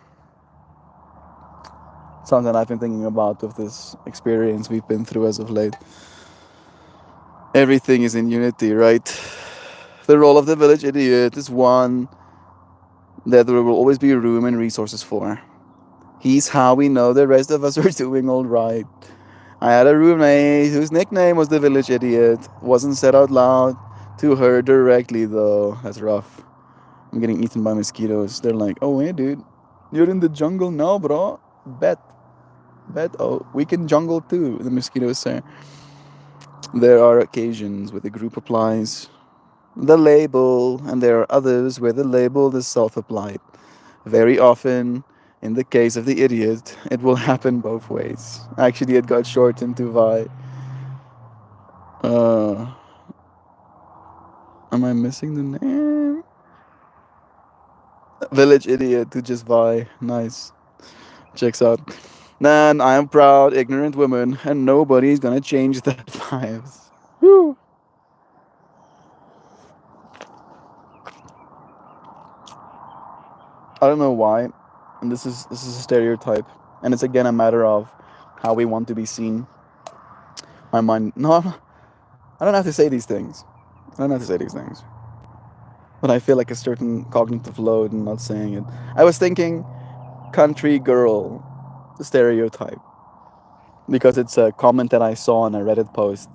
A: Something I've been thinking about with this experience we've been through as of late. Everything is in unity, right? The role of the village idiot is one that there will always be room and resources for. He's how we know the rest of us are doing all right. I had a roommate whose nickname was the village idiot. Wasn't said out loud to her directly though. That's rough. I'm getting eaten by mosquitoes. They're like, oh hey dude, you're in the jungle now, bro. Bet. Bet. Oh, we can jungle too, the mosquitoes say. There are occasions where the group applies the label, and there are others where the label is self applied. Very often, in the case of the idiot, it will happen both ways. Actually, it got shortened to Vi. Uh, am I missing the name? Village idiot to just Vi. Nice. Checks out. Then I am proud, ignorant woman, and nobody's gonna change that vibes. Whew. I don't know why, and this is a stereotype, and it's again a matter of how we want to be seen. My mind, no, I don't have to say these things. I don't have to say these things, but I feel like a certain cognitive load in not saying it. I was thinking country girl stereotype because it's a comment that I saw on a Reddit post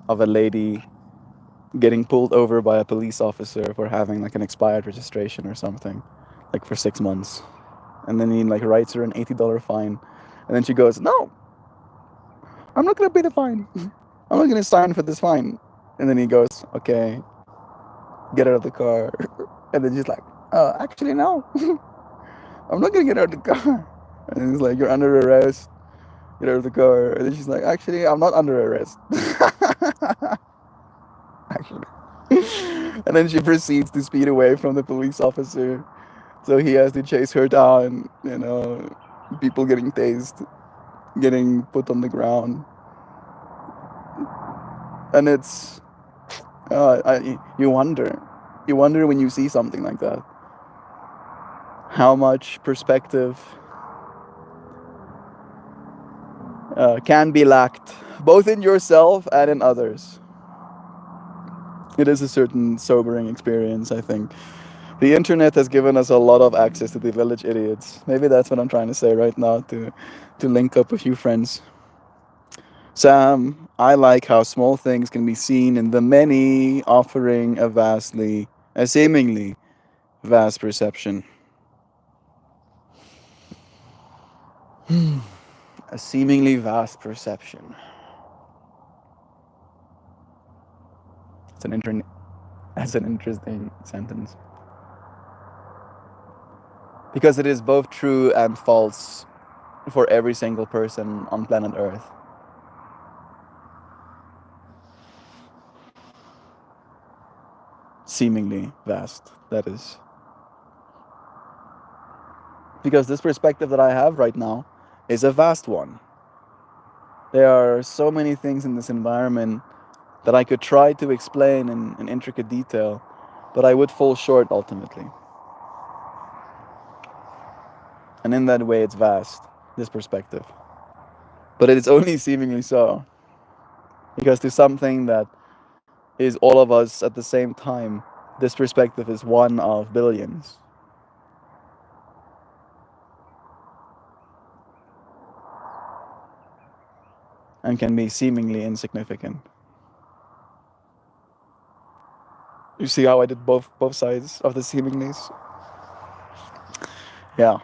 A: of a lady getting pulled over by a police officer for having like an expired registration or something, like for 6 months. And then he like writes her an $80 fine. And then she goes, no, I'm not gonna pay the fine. I'm not gonna sign for this fine. And then he goes, okay, get out of the car. And then she's like, actually no. I'm not gonna get out of the car. And then he's like, you're under arrest. Get out of the car. And then she's like, actually, I'm not under arrest. Actually. And then she proceeds to speed away from the police officer. So he has to chase her down, people getting tased, getting put on the ground. And it's, you wonder. You wonder when you see something like that. How much perspective can be lacked, both in yourself and in others. It is a certain sobering experience, I think. The internet has given us a lot of access to the village idiots. Maybe that's what I'm trying to say right now to link up a few friends. Sam, I like how small things can be seen in the many, offering a seemingly vast perception. A seemingly vast perception. It's that's an interesting sentence. Because it is both true and false for every single person on planet Earth. Seemingly vast, that is. Because this perspective that I have right now is a vast one. There are so many things in this environment that I could try to explain in intricate detail, but I would fall short ultimately. And in that way, it's vast, this perspective. But it is only seemingly so. Because to something that is all of us at the same time, this perspective is one of billions. And can be seemingly insignificant. You see how I did both sides of the seemingly? Yeah.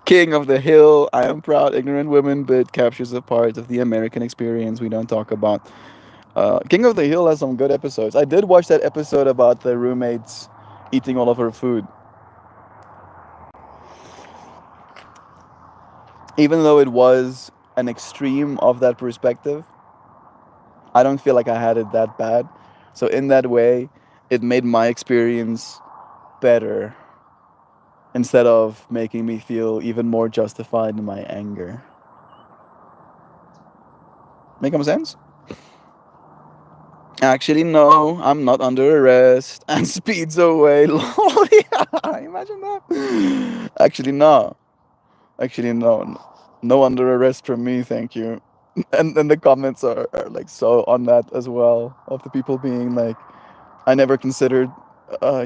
A: King of the Hill, I am proud, ignorant women, but captures a part of the American experience we don't talk about. King of the Hill has some good episodes. I did watch that episode about the roommates eating all of her food. Even though it was an extreme of that perspective, I don't feel like I had it that bad. So in that way, it made my experience better instead of making me feel even more justified in my anger. Make some sense? Actually, no, I'm not under arrest and speeds away. Lol, yeah, imagine that. Actually, no. Actually, no. No under arrest from me, thank you. And the comments are like so on that as well, of the people being like, I never considered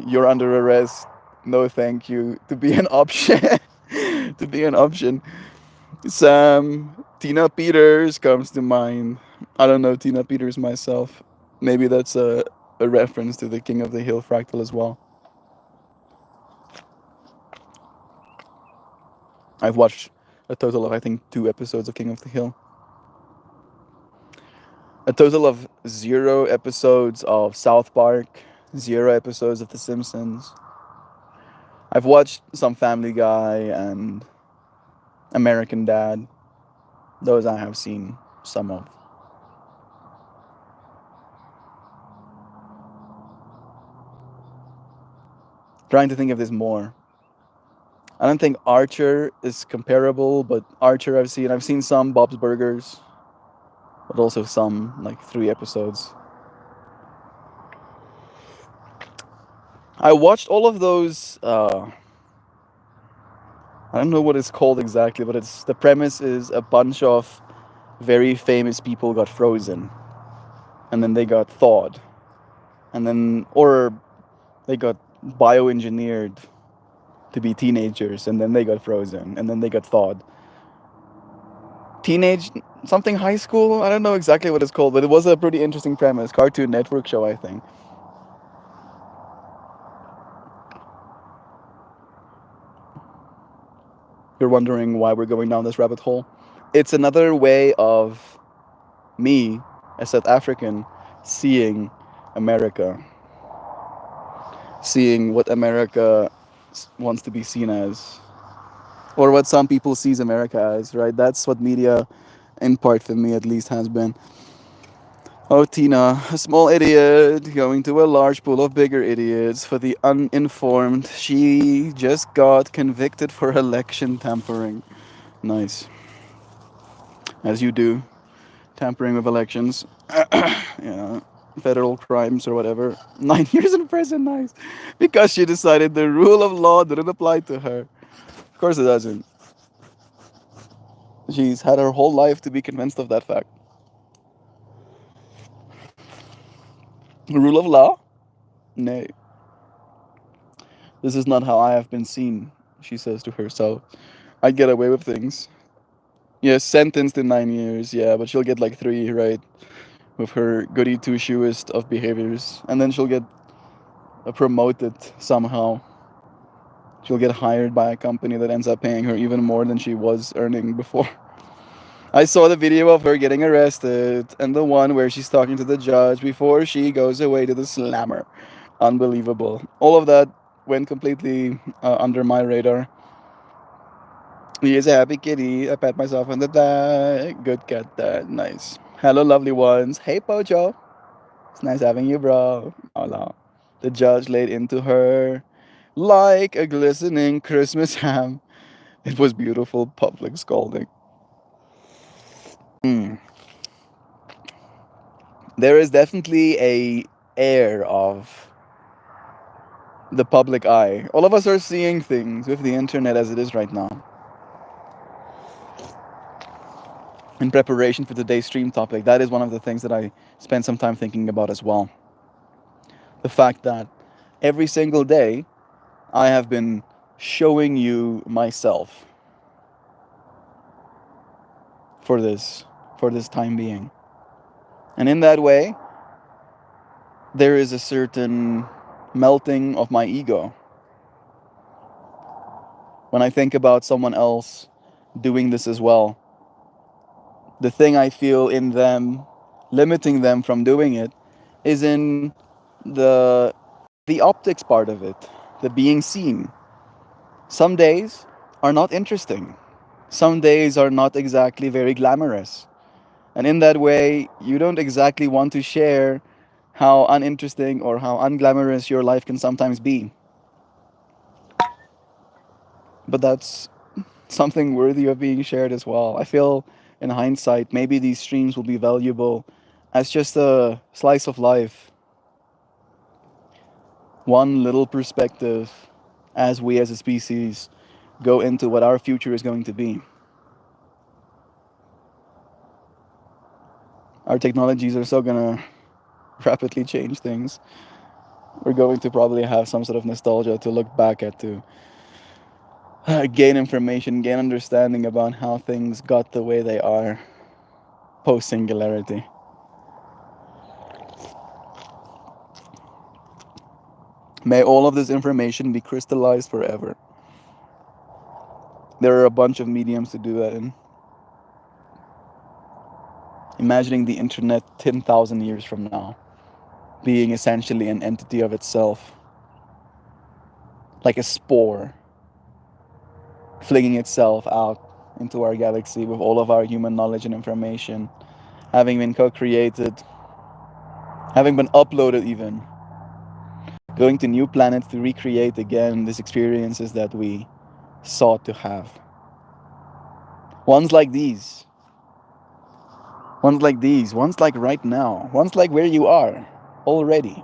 A: you're under arrest. No, thank you. To be an option, to be an option. Sam, Tina Peters comes to mind. I don't know Tina Peters myself. Maybe that's a reference to the King of the Hill fractal as well. I've watched a total of, I think, 2 episodes of King of the Hill. A total of 0 episodes of South Park, 0 episodes of The Simpsons. I've watched some Family Guy and American Dad. Those I have seen some of. Trying to think of this more. I don't think Archer is comparable, but Archer I've seen. I've seen some Bob's Burgers, but also some like 3 episodes. I watched all of those. I don't know what it's called exactly, but it's the premise is a bunch of very famous people got frozen, and then they got thawed, and then or they got bioengineered to be teenagers, and then they got frozen, and then they got thawed. Teenage something high school. I don't know exactly what it's called, but it was a pretty interesting premise. Cartoon Network show, I think. You're wondering why we're going down this rabbit hole. It's another way of me, a South African, seeing America, seeing what America wants to be seen as, or what some people sees America as. Right? That's what media, in part for me at least, has been. Oh, Tina, a small idiot going to a large pool of bigger idiots. For the uninformed, she just got convicted for election tampering. Nice. As you do. Tampering with elections. You know, federal crimes or whatever. 9 years in prison, nice. Because she decided the rule of law didn't apply to her. Of course it doesn't. She's had her whole life to be convinced of that fact. The rule of law? Nay. This is not how I have been seen, she says to herself. I'd get away with things. Yeah, sentenced in 9 years, yeah, but she'll get like 3, right? With her goody two shoeist of behaviors. And then she'll get promoted somehow. She'll get hired by a company that ends up paying her even more than she was earning before. I saw the video of her getting arrested and the one where she's talking to the judge before she goes away to the slammer. Unbelievable. All of that went completely under my radar. He is a happy kitty. I pat myself on the back. Good cat, that. Nice. Hello, lovely ones. Hey, Pocho. It's nice having you, bro. Hola. The judge laid into her like a glistening Christmas ham. It was beautiful public scolding. Mm. There is definitely a air of the public eye. All of us are seeing things with the internet as it is right now. In preparation for today's stream topic, that is one of the things that I spent some time thinking about as well. The fact that every single day I have been showing you myself for this time being. And in that way, there is a certain melting of my ego. When I think about someone else doing this as well, the thing I feel in them limiting them from doing it is in the optics part of it, the being seen. Some days are not interesting. Some days are not exactly very glamorous. And in that way, you don't exactly want to share how uninteresting or how unglamorous your life can sometimes be. But that's something worthy of being shared as well. I feel in hindsight, maybe these streams will be valuable as just a slice of life. One little perspective as we as a species go into what our future is going to be. Our technologies are so gonna rapidly change things. We're going to probably have some sort of nostalgia to look back at, to gain information, gain understanding about how things got the way they are post singularity. May all of this information be crystallized forever. There are a bunch of mediums to do that in. Imagining the internet 10,000 years from now being essentially an entity of itself, like a spore, flinging itself out into our galaxy with all of our human knowledge and information, having been co-created, having been uploaded even, going to new planets to recreate again these experiences that we sought to have. Ones like these. Ones like these. Ones like right now. Ones like where you are already.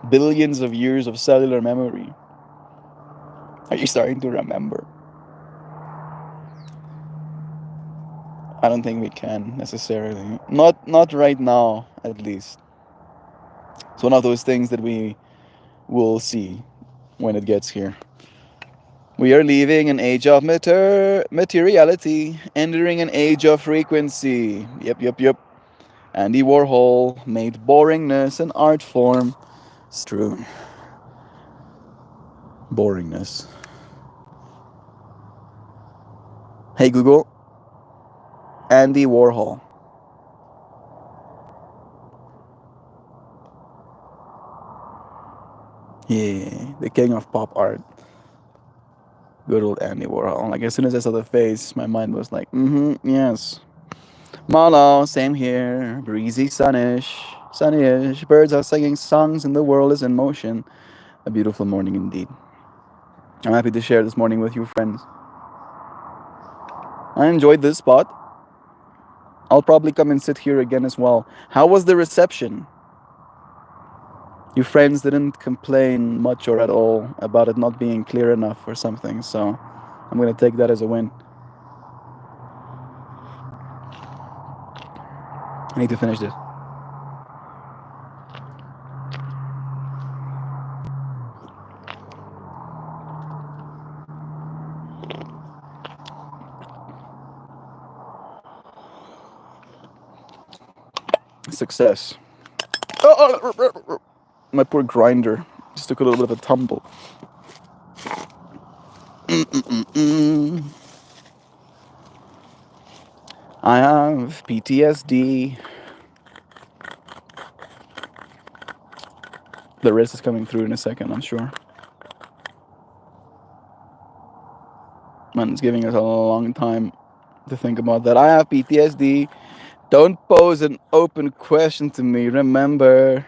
A: Billions of years of cellular memory. Are you starting to remember? I don't think we can necessarily. Not right now, at least. It's one of those things that we will see when it gets here. We are leaving an age of materiality, entering an age of frequency. Yep. Andy Warhol made boringness an art form. It's true. Boringness. Hey Google, Andy Warhol. Yeah, the king of pop art. Good old Andy Warhol. Like as soon as I saw the face, my mind was like, yes. Malo, same here. Breezy, sunnyish. Birds are singing songs and the world is in motion. A beautiful morning indeed. I'm happy to share this morning with you, friends. I enjoyed this spot. I'll probably come and sit here again as well. How was the reception? Your friends didn't complain much or at all about it not being clear enough or something, so I'm gonna take that as a win. I need to finish this. Success. My poor grinder just took a little bit of a tumble. I have PTSD. The rest is coming through in a second, I'm sure. Man, it's giving us a long time to think about that. I have PTSD. Don't pose an open question to me, remember.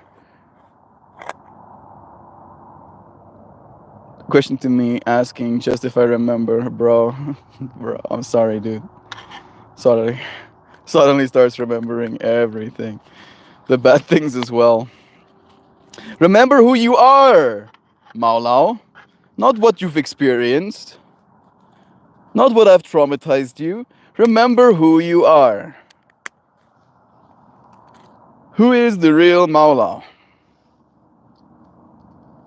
A: Question to me asking just if I remember, bro. Bro, I'm sorry, dude. Sorry. Suddenly starts remembering everything. The bad things as well. Remember who you are, Maulao. Not what you've experienced. Not what I've traumatized you. Remember who you are. Who is the real Maulao?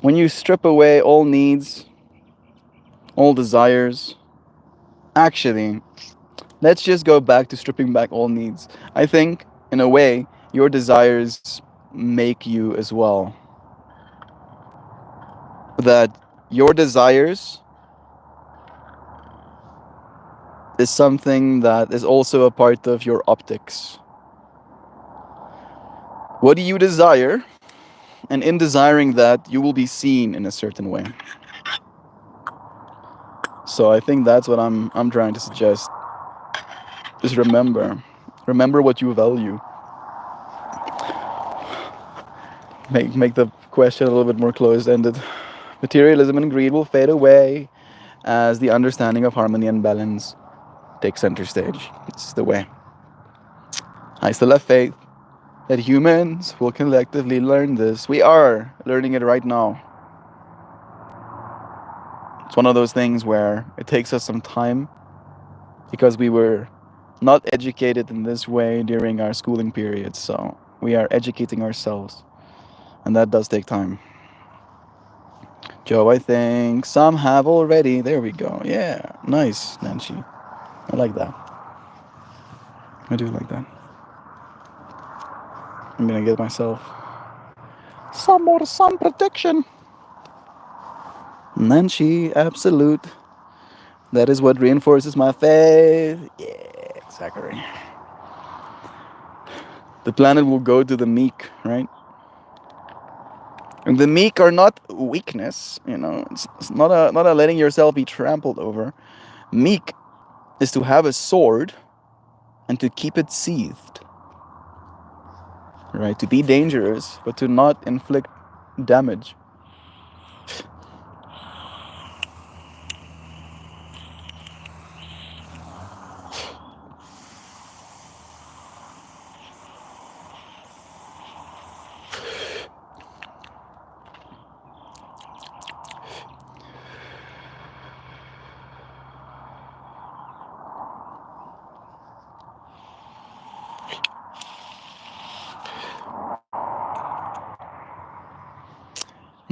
A: When you strip away all needs, all desires, actually, let's just go back to stripping back all needs. I think, in a way, your desires make you as well. That your desires is something that is also a part of your optics. What do you desire? And in desiring that, you will be seen in a certain way. So I think that's what I'm trying to suggest. Just remember what you value. Make the question a little bit more closed-ended. Materialism and greed will fade away as the understanding of harmony and balance takes center stage. It's the way. I still have faith that humans will collectively learn this. We are learning it right now. It's one of those things where it takes us some time because we were not educated in this way during our schooling periods, so we are educating ourselves, and that does take time. Joe, I think some have already. There we go. Yeah, nice, Nancy. I like that. I do like that. I'm gonna get myself some more sun protection. Nancy, absolute. That is what reinforces my faith. Yeah, Zachary. The planet will go to the meek, right? And the meek are not weakness, you know. It's not a letting yourself be trampled over. Meek is to have a sword and to keep it sheathed, right? To be dangerous, but to not inflict damage.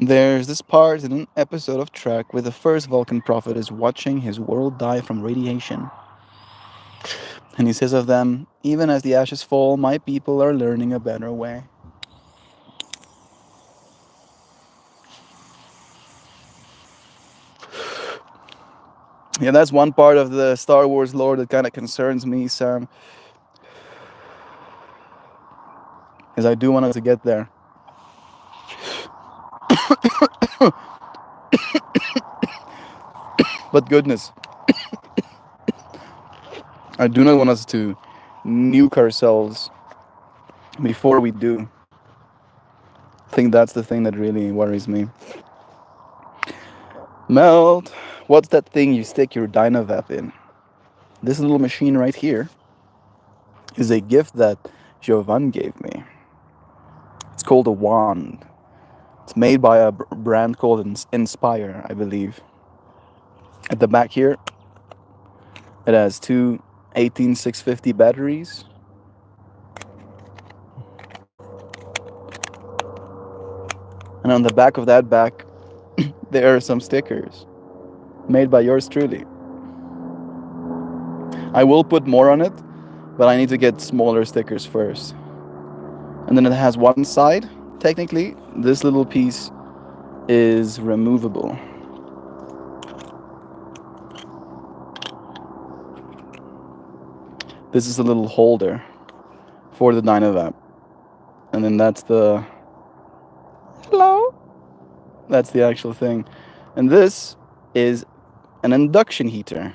A: There's this part in an episode of Trek where the first Vulcan prophet is watching his world die from radiation. And he says of them, even as the ashes fall, my people are learning a better way. Yeah, that's one part of the Star Wars lore that kind of concerns me, Sam. Because I do want us to get there. But goodness, I do not want us to nuke ourselves before we do. I think that's the thing that really worries me. Melt, what's that thing you stick your Dynavap in? This little machine right here is a gift that Jovan gave me. It's called a wand. It's made by a brand called Inspire, I believe. At the back here, it has two 18650 batteries. And on the back of that back, there are some stickers made by yours truly. I will put more on it, but I need to get smaller stickers first. And then it has one side. Technically, this little piece is removable. This is a little holder for the Dynavap. And then that's the... Hello? That's the actual thing. And this is an induction heater.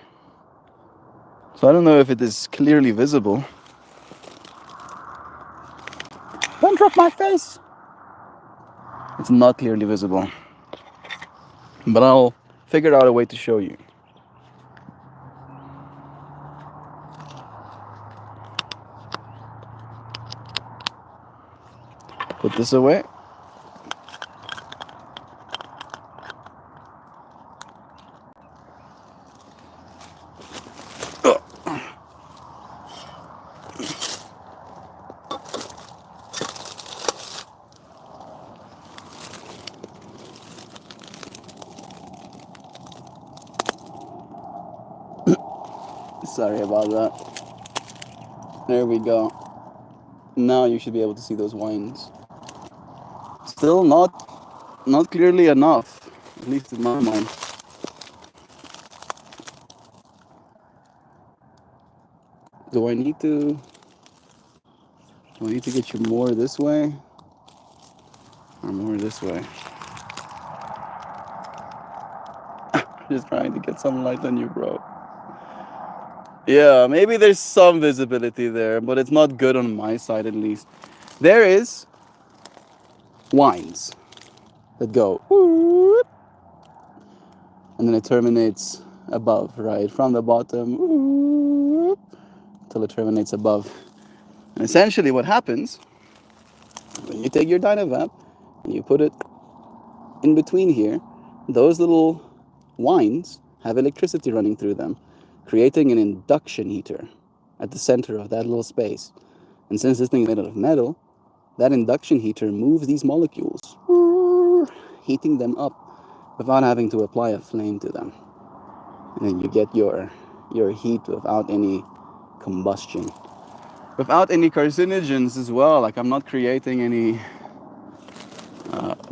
A: So I don't know if it is clearly visible. Don't drop my face! It's not clearly visible. But I'll figure out a way to show you. Put this away. Sorry about that. There we go. Now you should be able to see those wines. Still not clearly enough, at least in my mind. Do I need to get you more this way or more this way? Just trying to get some light on you, bro. Yeah, maybe there's some visibility there, but it's not good on my side at least. There is wines that go whoop, and then it terminates above, right? From the bottom whoop, till it terminates above. And essentially what happens when you take your Dynavap and you put it in between here, those little wines have electricity running through them, creating an induction heater. at the center of that little space. And since this thing is made out of metal, that induction heater moves these molecules, heating them up without having to apply a flame to them. And then you get your heat without any combustion. Without any carcinogens as well. Like I'm not creating any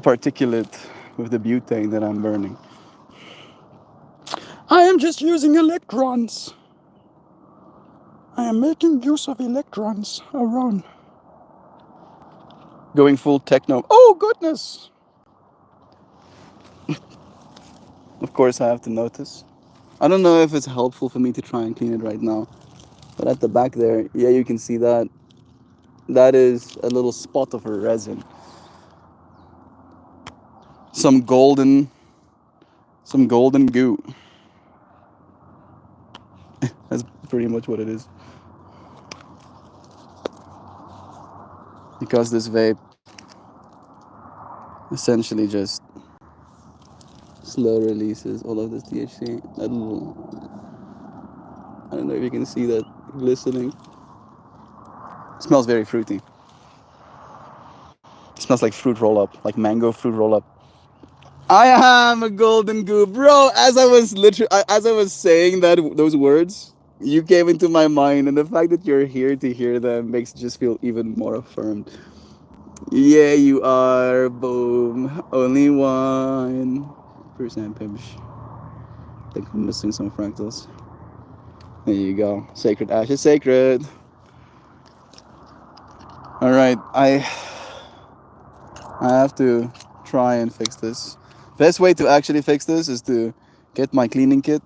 A: particulate with the butane that I'm burning. I am just using electrons. I am making use of electrons around. Going full techno. Oh, goodness! Of course, I have to notice. I don't know if it's helpful for me to try and clean it right now. But at the back there, yeah, you can see that. That is a little spot of resin. Some golden goo. That's pretty much what it is. Because this vape essentially just slow releases all of this THC. That little, I don't know if you can see that glistening. It smells very fruity. It smells like fruit roll up, like mango fruit roll up. I am a golden goo, bro. As I was saying those words, you came into my mind, and the fact that you're here to hear them makes it just feel even more affirmed. Yeah, you are. Boom. Only 1% pimp. I think I'm missing some fractals. There you go. Sacred ash is sacred. All right, I have to try and fix this. Best way to actually fix this is to get my cleaning kit,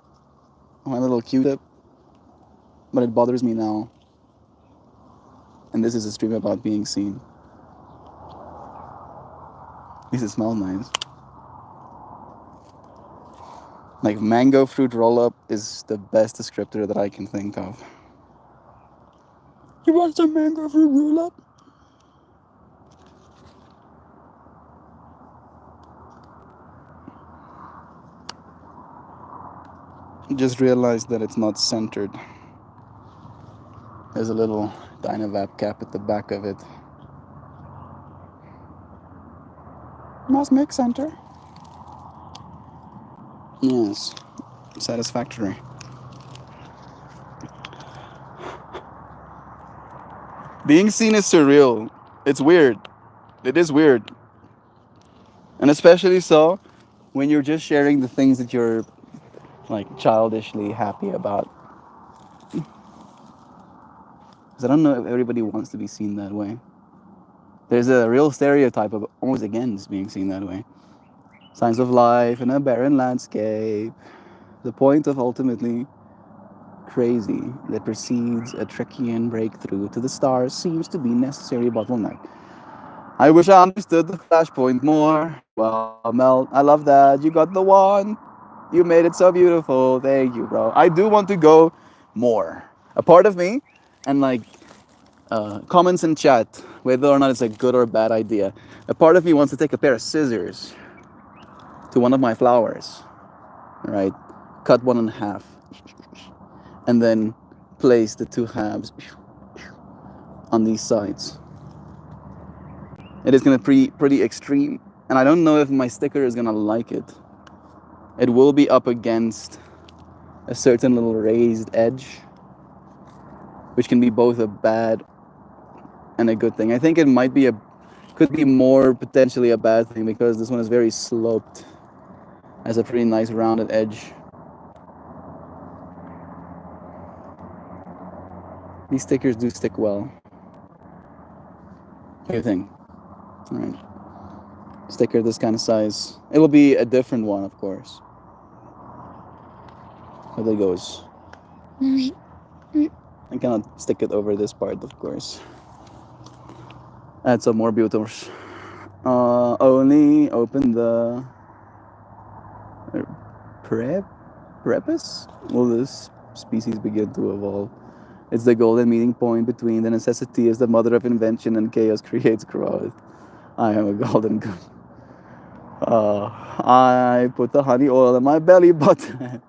A: my little Q-tip. But it bothers me now. And this is a stream about being seen. At least it smells nice. Like mango fruit roll-up is the best descriptor that I can think of. You want some mango fruit roll-up? Just realized that it's not centered. There's a little Dynavap cap at the back of it. Must make center. Yes, satisfactory. Being seen is surreal. It's weird. It is weird. And especially so when you're just sharing the things that you're like childishly happy about. Because I don't know if everybody wants to be seen that way. There's a real stereotype of almost against being seen that way. Signs of life in a barren landscape. The point of ultimately crazy that precedes a Trekkian breakthrough to the stars seems to be necessary bottleneck. I wish I understood the flashpoint more. Well, Mel, I love that. You got the one. You made it so beautiful. Thank you, bro. I do want to go more. A part of me, and like comments in chat, whether or not it's a good or bad idea. A part of me wants to take a pair of scissors to one of my flowers, right? Cut one in half, and then place the two halves on these sides. It is gonna be pretty extreme, and I don't know if my sticker is gonna like it. It will be up against a certain little raised edge, which can be both a bad and a good thing. I think it might be could be more potentially a bad thing because this one is very sloped, has a pretty nice rounded edge. These stickers do stick well. What do you think? All right. Sticker this kind of size. It will be a different one, of course. How that goes. I cannot stick it over this part, of course. Add some more butyrs. Only open the Prepus? Will this species begin to evolve? It's the golden meeting point between the necessity as the mother of invention and chaos creates growth. I am a golden goose. I put the honey oil in my belly button.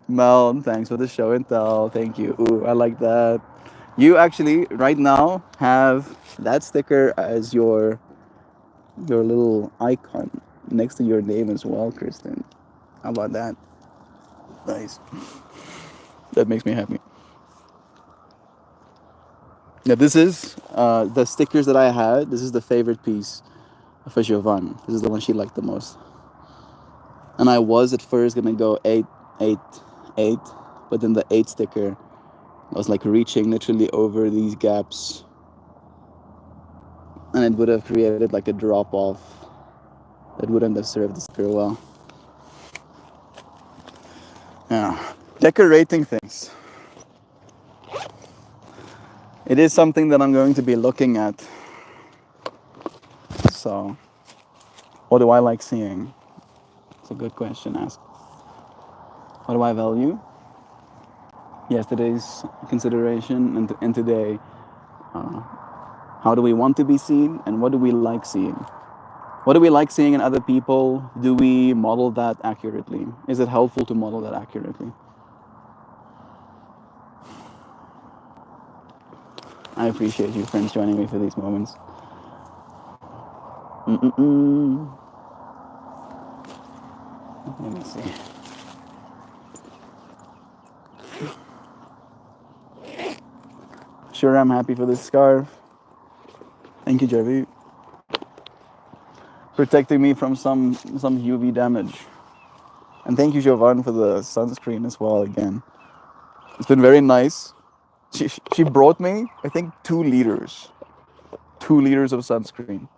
A: Mel, thanks for the show and tell. Thank you. Ooh, I like that. You actually right now have that sticker as your little icon next to your name as well, Kristen. How about that? Nice. That makes me happy. Yeah, this is the stickers that I had. This is the favorite piece for Jovan. This is the one she liked the most. And I was at first gonna go 8, 8, but then the 8 sticker, I was like reaching literally over these gaps, and it would have created like a drop off that wouldn't have served the sticker well. Yeah, decorating things. It is something that I'm going to be looking at. So, what do I like seeing? It's a good question asked. What do I value? Yesterday's consideration and today. Uh, how do we want to be seen, and what do we like seeing? What do we like seeing in other people? Do we model that accurately? Is it helpful to model that accurately? I appreciate you, friends, joining me for these moments. Mm-mm-mm. Let me see. Sure, I'm happy for this scarf. Thank you, Jerry. Protecting me from some UV damage. And thank you, Jovan, for the sunscreen as well again. It's been very nice. She brought me, I think, 2 liters. 2 liters of sunscreen.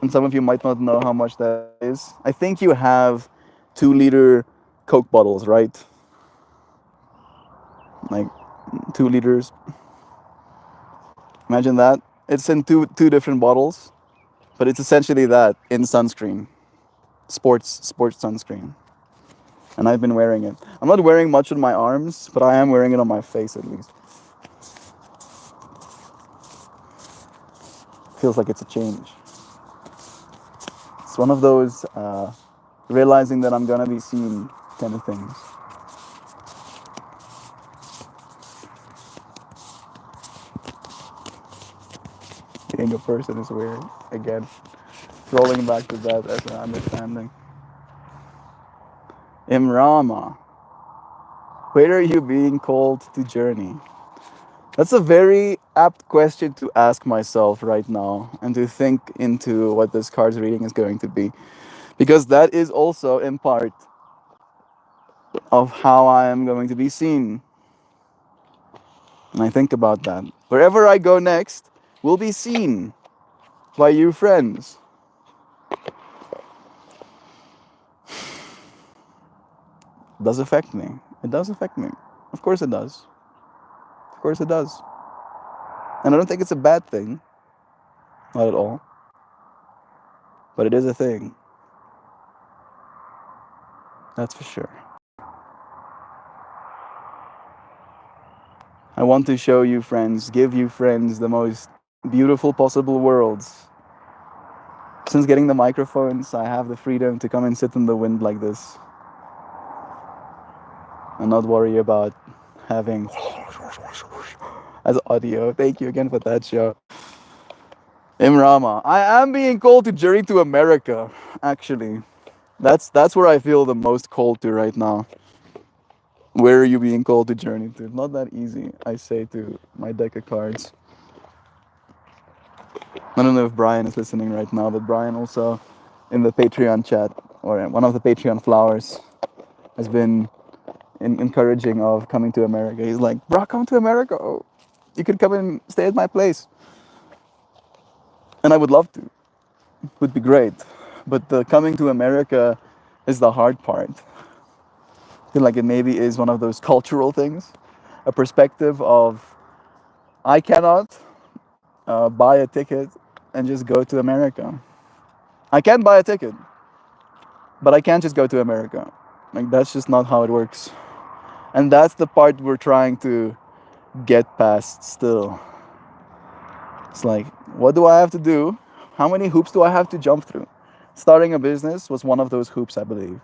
A: And some of you might not know how much that is. I think you have 2 liter Coke bottles, right? Like 2 liters. Imagine that. It's in two different bottles, but it's essentially that in sunscreen, sports sunscreen. And I've been wearing it. I'm not wearing much on my arms, but I am wearing it on my face at least. Feels like it's a change. It's one of those realizing that I'm gonna be seen kind of things. Being a person is weird. Again, rolling back to that as an understanding. Imrama, where are you being called to journey? That's a very apt question to ask myself right now and to think into what this card's reading is going to be. Because that is also in part of how I am going to be seen. And I think about that. Wherever I go next will be seen by you friends. It does affect me. It does affect me. Of course it does. Of course it does. And I don't think it's a bad thing. Not at all. But it is a thing. That's for sure. I want to show you friends, give you friends the most beautiful possible worlds. Since getting the microphones, I have the freedom to come and sit in the wind like this and not worry about having as audio. Thank you again for that show. Imrama, I am being called to journey to America, actually. That's where I feel the most called to right now. Where are you being called to journey to? Not that easy, I say to my deck of cards. I don't know if Brian is listening right now, but Brian also in the Patreon chat or one of the Patreon flowers has been encouraging of coming to America. He's like, bro, come to America. Oh, you could come and stay at my place. And I would love to. It would be great. But the coming to America is the hard part. I feel like it maybe is one of those cultural things, a perspective of I cannot buy a ticket and just go to America. I can buy a ticket, but I can't just go to America. Like that's just not how it works. And that's the part we're trying to get past still. It's like, what do I have to do? How many hoops do I have to jump through? Starting a business was one of those hoops, I believe.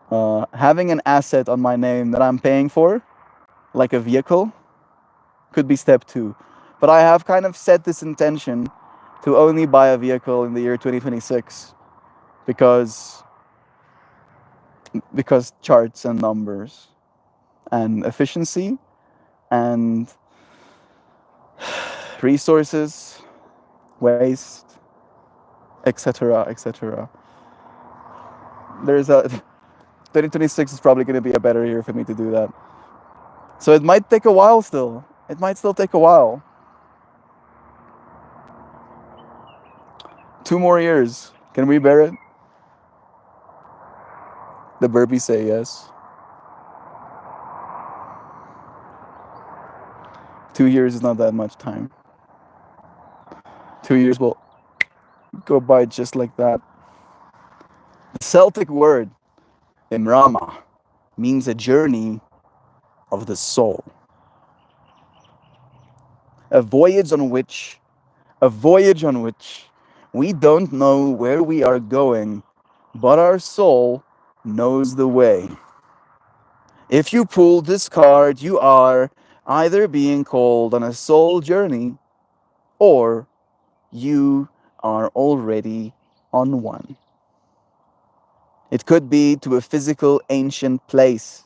A: Having an asset on my name that I'm paying for, like a vehicle, could be step two. But I have kind of set this intention to only buy a vehicle in the year 2026 because charts and numbers and efficiency and resources, waste, etc., etc. There's a 2026 is probably going to be a better year for me to do that. So it might take a while still. It might still take a while. 2 more years. Can we bear it? The burpees say yes. 2 years is not that much time. 2 years will go by just like that. The Celtic word, Imrama, means a journey of the soul. A voyage on which we don't know where we are going, but our soul knows the way. If you pull this card, you are either being called on a soul journey or you are already on one. It could be to a physical ancient place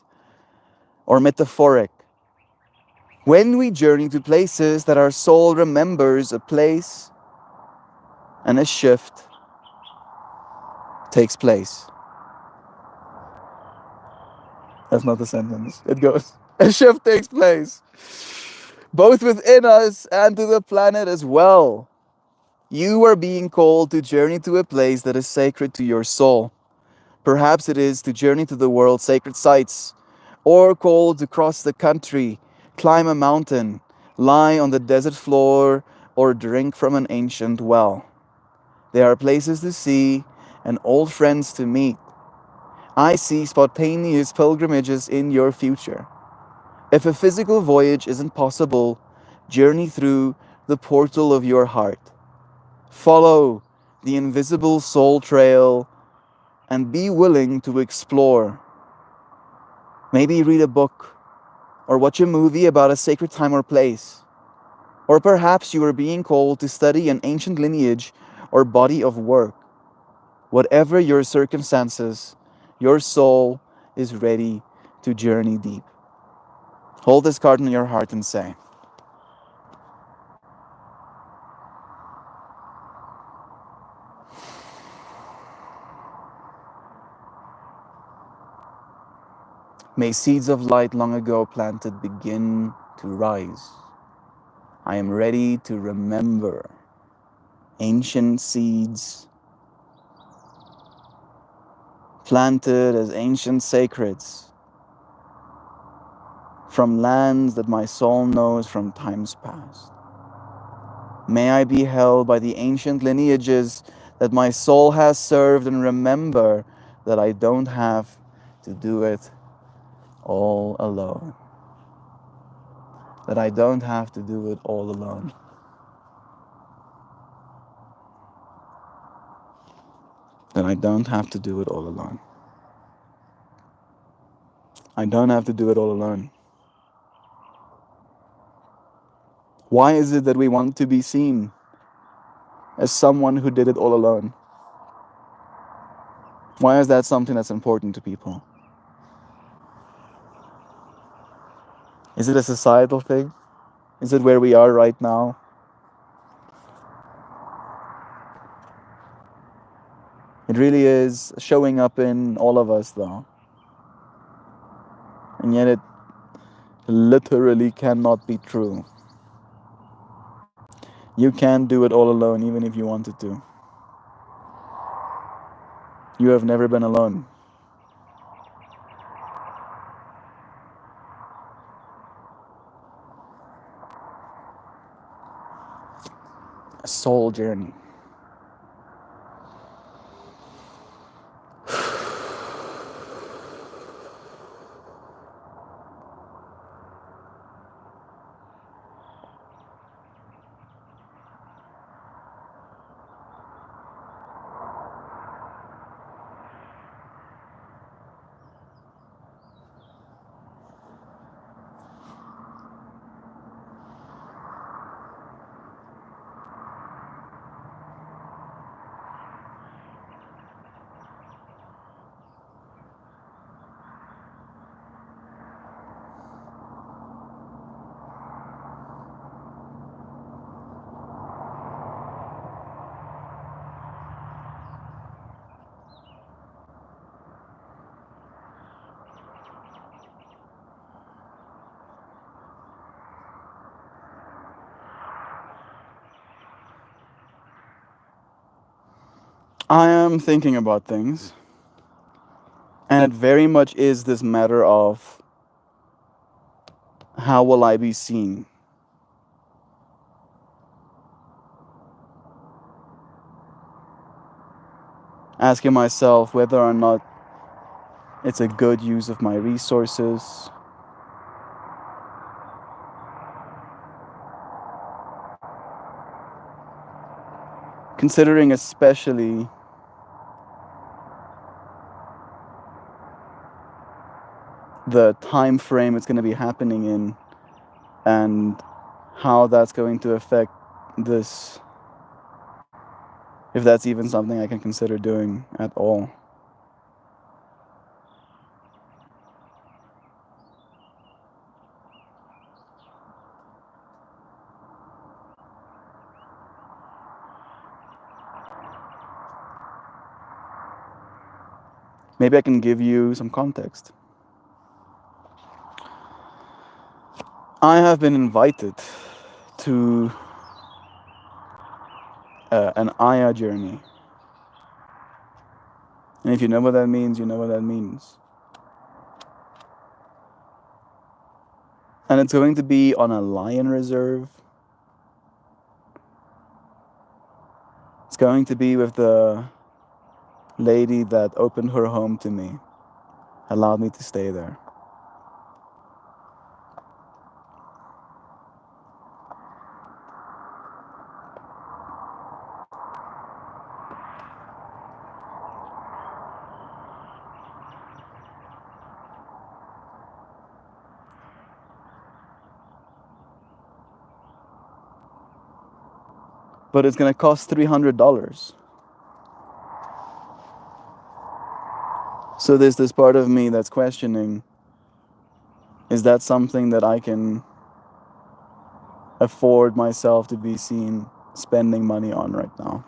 A: or metaphoric. When we journey to places that our soul remembers, a place and a shift takes place. That's not the sentence. It goes, a shift takes place, both within us and to the planet as well. You are being called to journey to a place that is sacred to your soul. Perhaps it is to journey to the world's sacred sites, or called to cross the country, climb a mountain, lie on the desert floor, or drink from an ancient well. There are places to see and old friends to meet. I see spontaneous pilgrimages in your future. If a physical voyage isn't possible, journey through the portal of your heart. Follow the invisible soul trail and be willing to explore. Maybe read a book or watch a movie about a sacred time or place. Or perhaps you are being called to study an ancient lineage or body of work. Whatever your circumstances, your soul is ready to journey deep. Hold this card in your heart and say, may seeds of light long ago planted begin to rise. I am ready to remember ancient seeds planted as ancient sacreds from lands that my soul knows from times past. May I be held by the ancient lineages that my soul has served and remember that I don't have to do it all alone. That I don't have to do it all alone. That I don't have to do it all alone. I don't have to do it all alone. Why is it that we want to be seen as someone who did it all alone? Why is that something that's important to people? Is it a societal thing? Is it where we are right now? It really is showing up in all of us, though. And yet it literally cannot be true. You can't do it all alone, even if you wanted to. You have never been alone. A soul journey. I am thinking about things, and it very much is this matter of how will I be seen? Asking myself whether or not it's a good use of my resources. Considering especially the time frame it's going to be happening in and how that's going to affect this, if that's even something I can consider doing at all. Maybe I can give you some context. I have been invited to an Aya journey. And if you know what that means, you know what that means. And it's going to be on a lion reserve. It's going to be with the lady that opened her home to me, allowed me to stay there. But it's going to cost $300. So there's this part of me that's questioning, is that something that I can afford myself to be seen spending money on right now?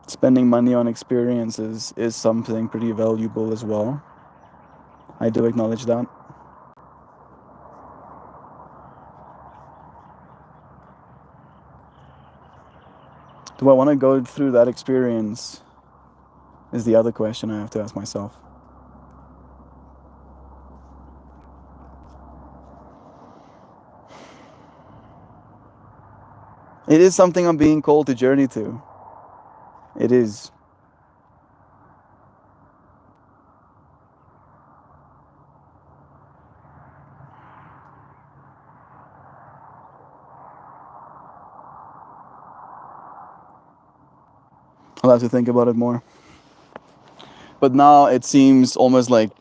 A: Spending money on experiences is something pretty valuable as well. I do acknowledge that. Do I want to go through that experience? Is the other question I have to ask myself. It is something I'm being called to journey to. It is. I'll have to think about it more. But now it seems almost like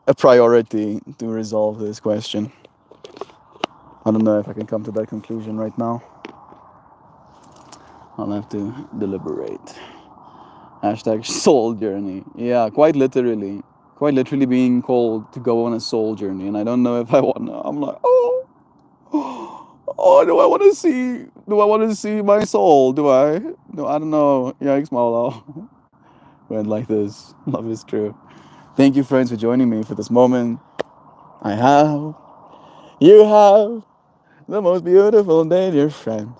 A: a priority to resolve this question. I don't know if I can come to that conclusion right now. I'll have to deliberate. Hashtag soul journey. Yeah, quite literally. Quite literally being called to go on a soul journey. And I don't know if I want to. I'm like, oh, do I want to see? Do I want to see my soul? Do I? No, I don't know. Yikes, Maulau. Went like this. Love is true. Thank you, friends, for joining me for this moment. I have, you have the most beautiful day, dear friends.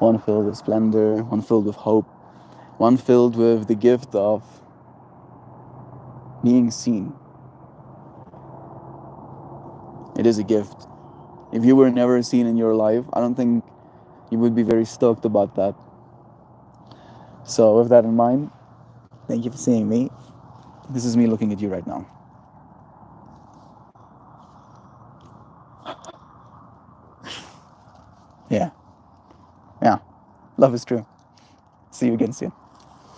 A: One filled with splendor, one filled with hope, one filled with the gift of being seen. It is a gift. If you were never seen in your life, I don't think you would be very stoked about that. So with that in mind, thank you for seeing me. This is me looking at you right now. Yeah. Love is true. See you again soon.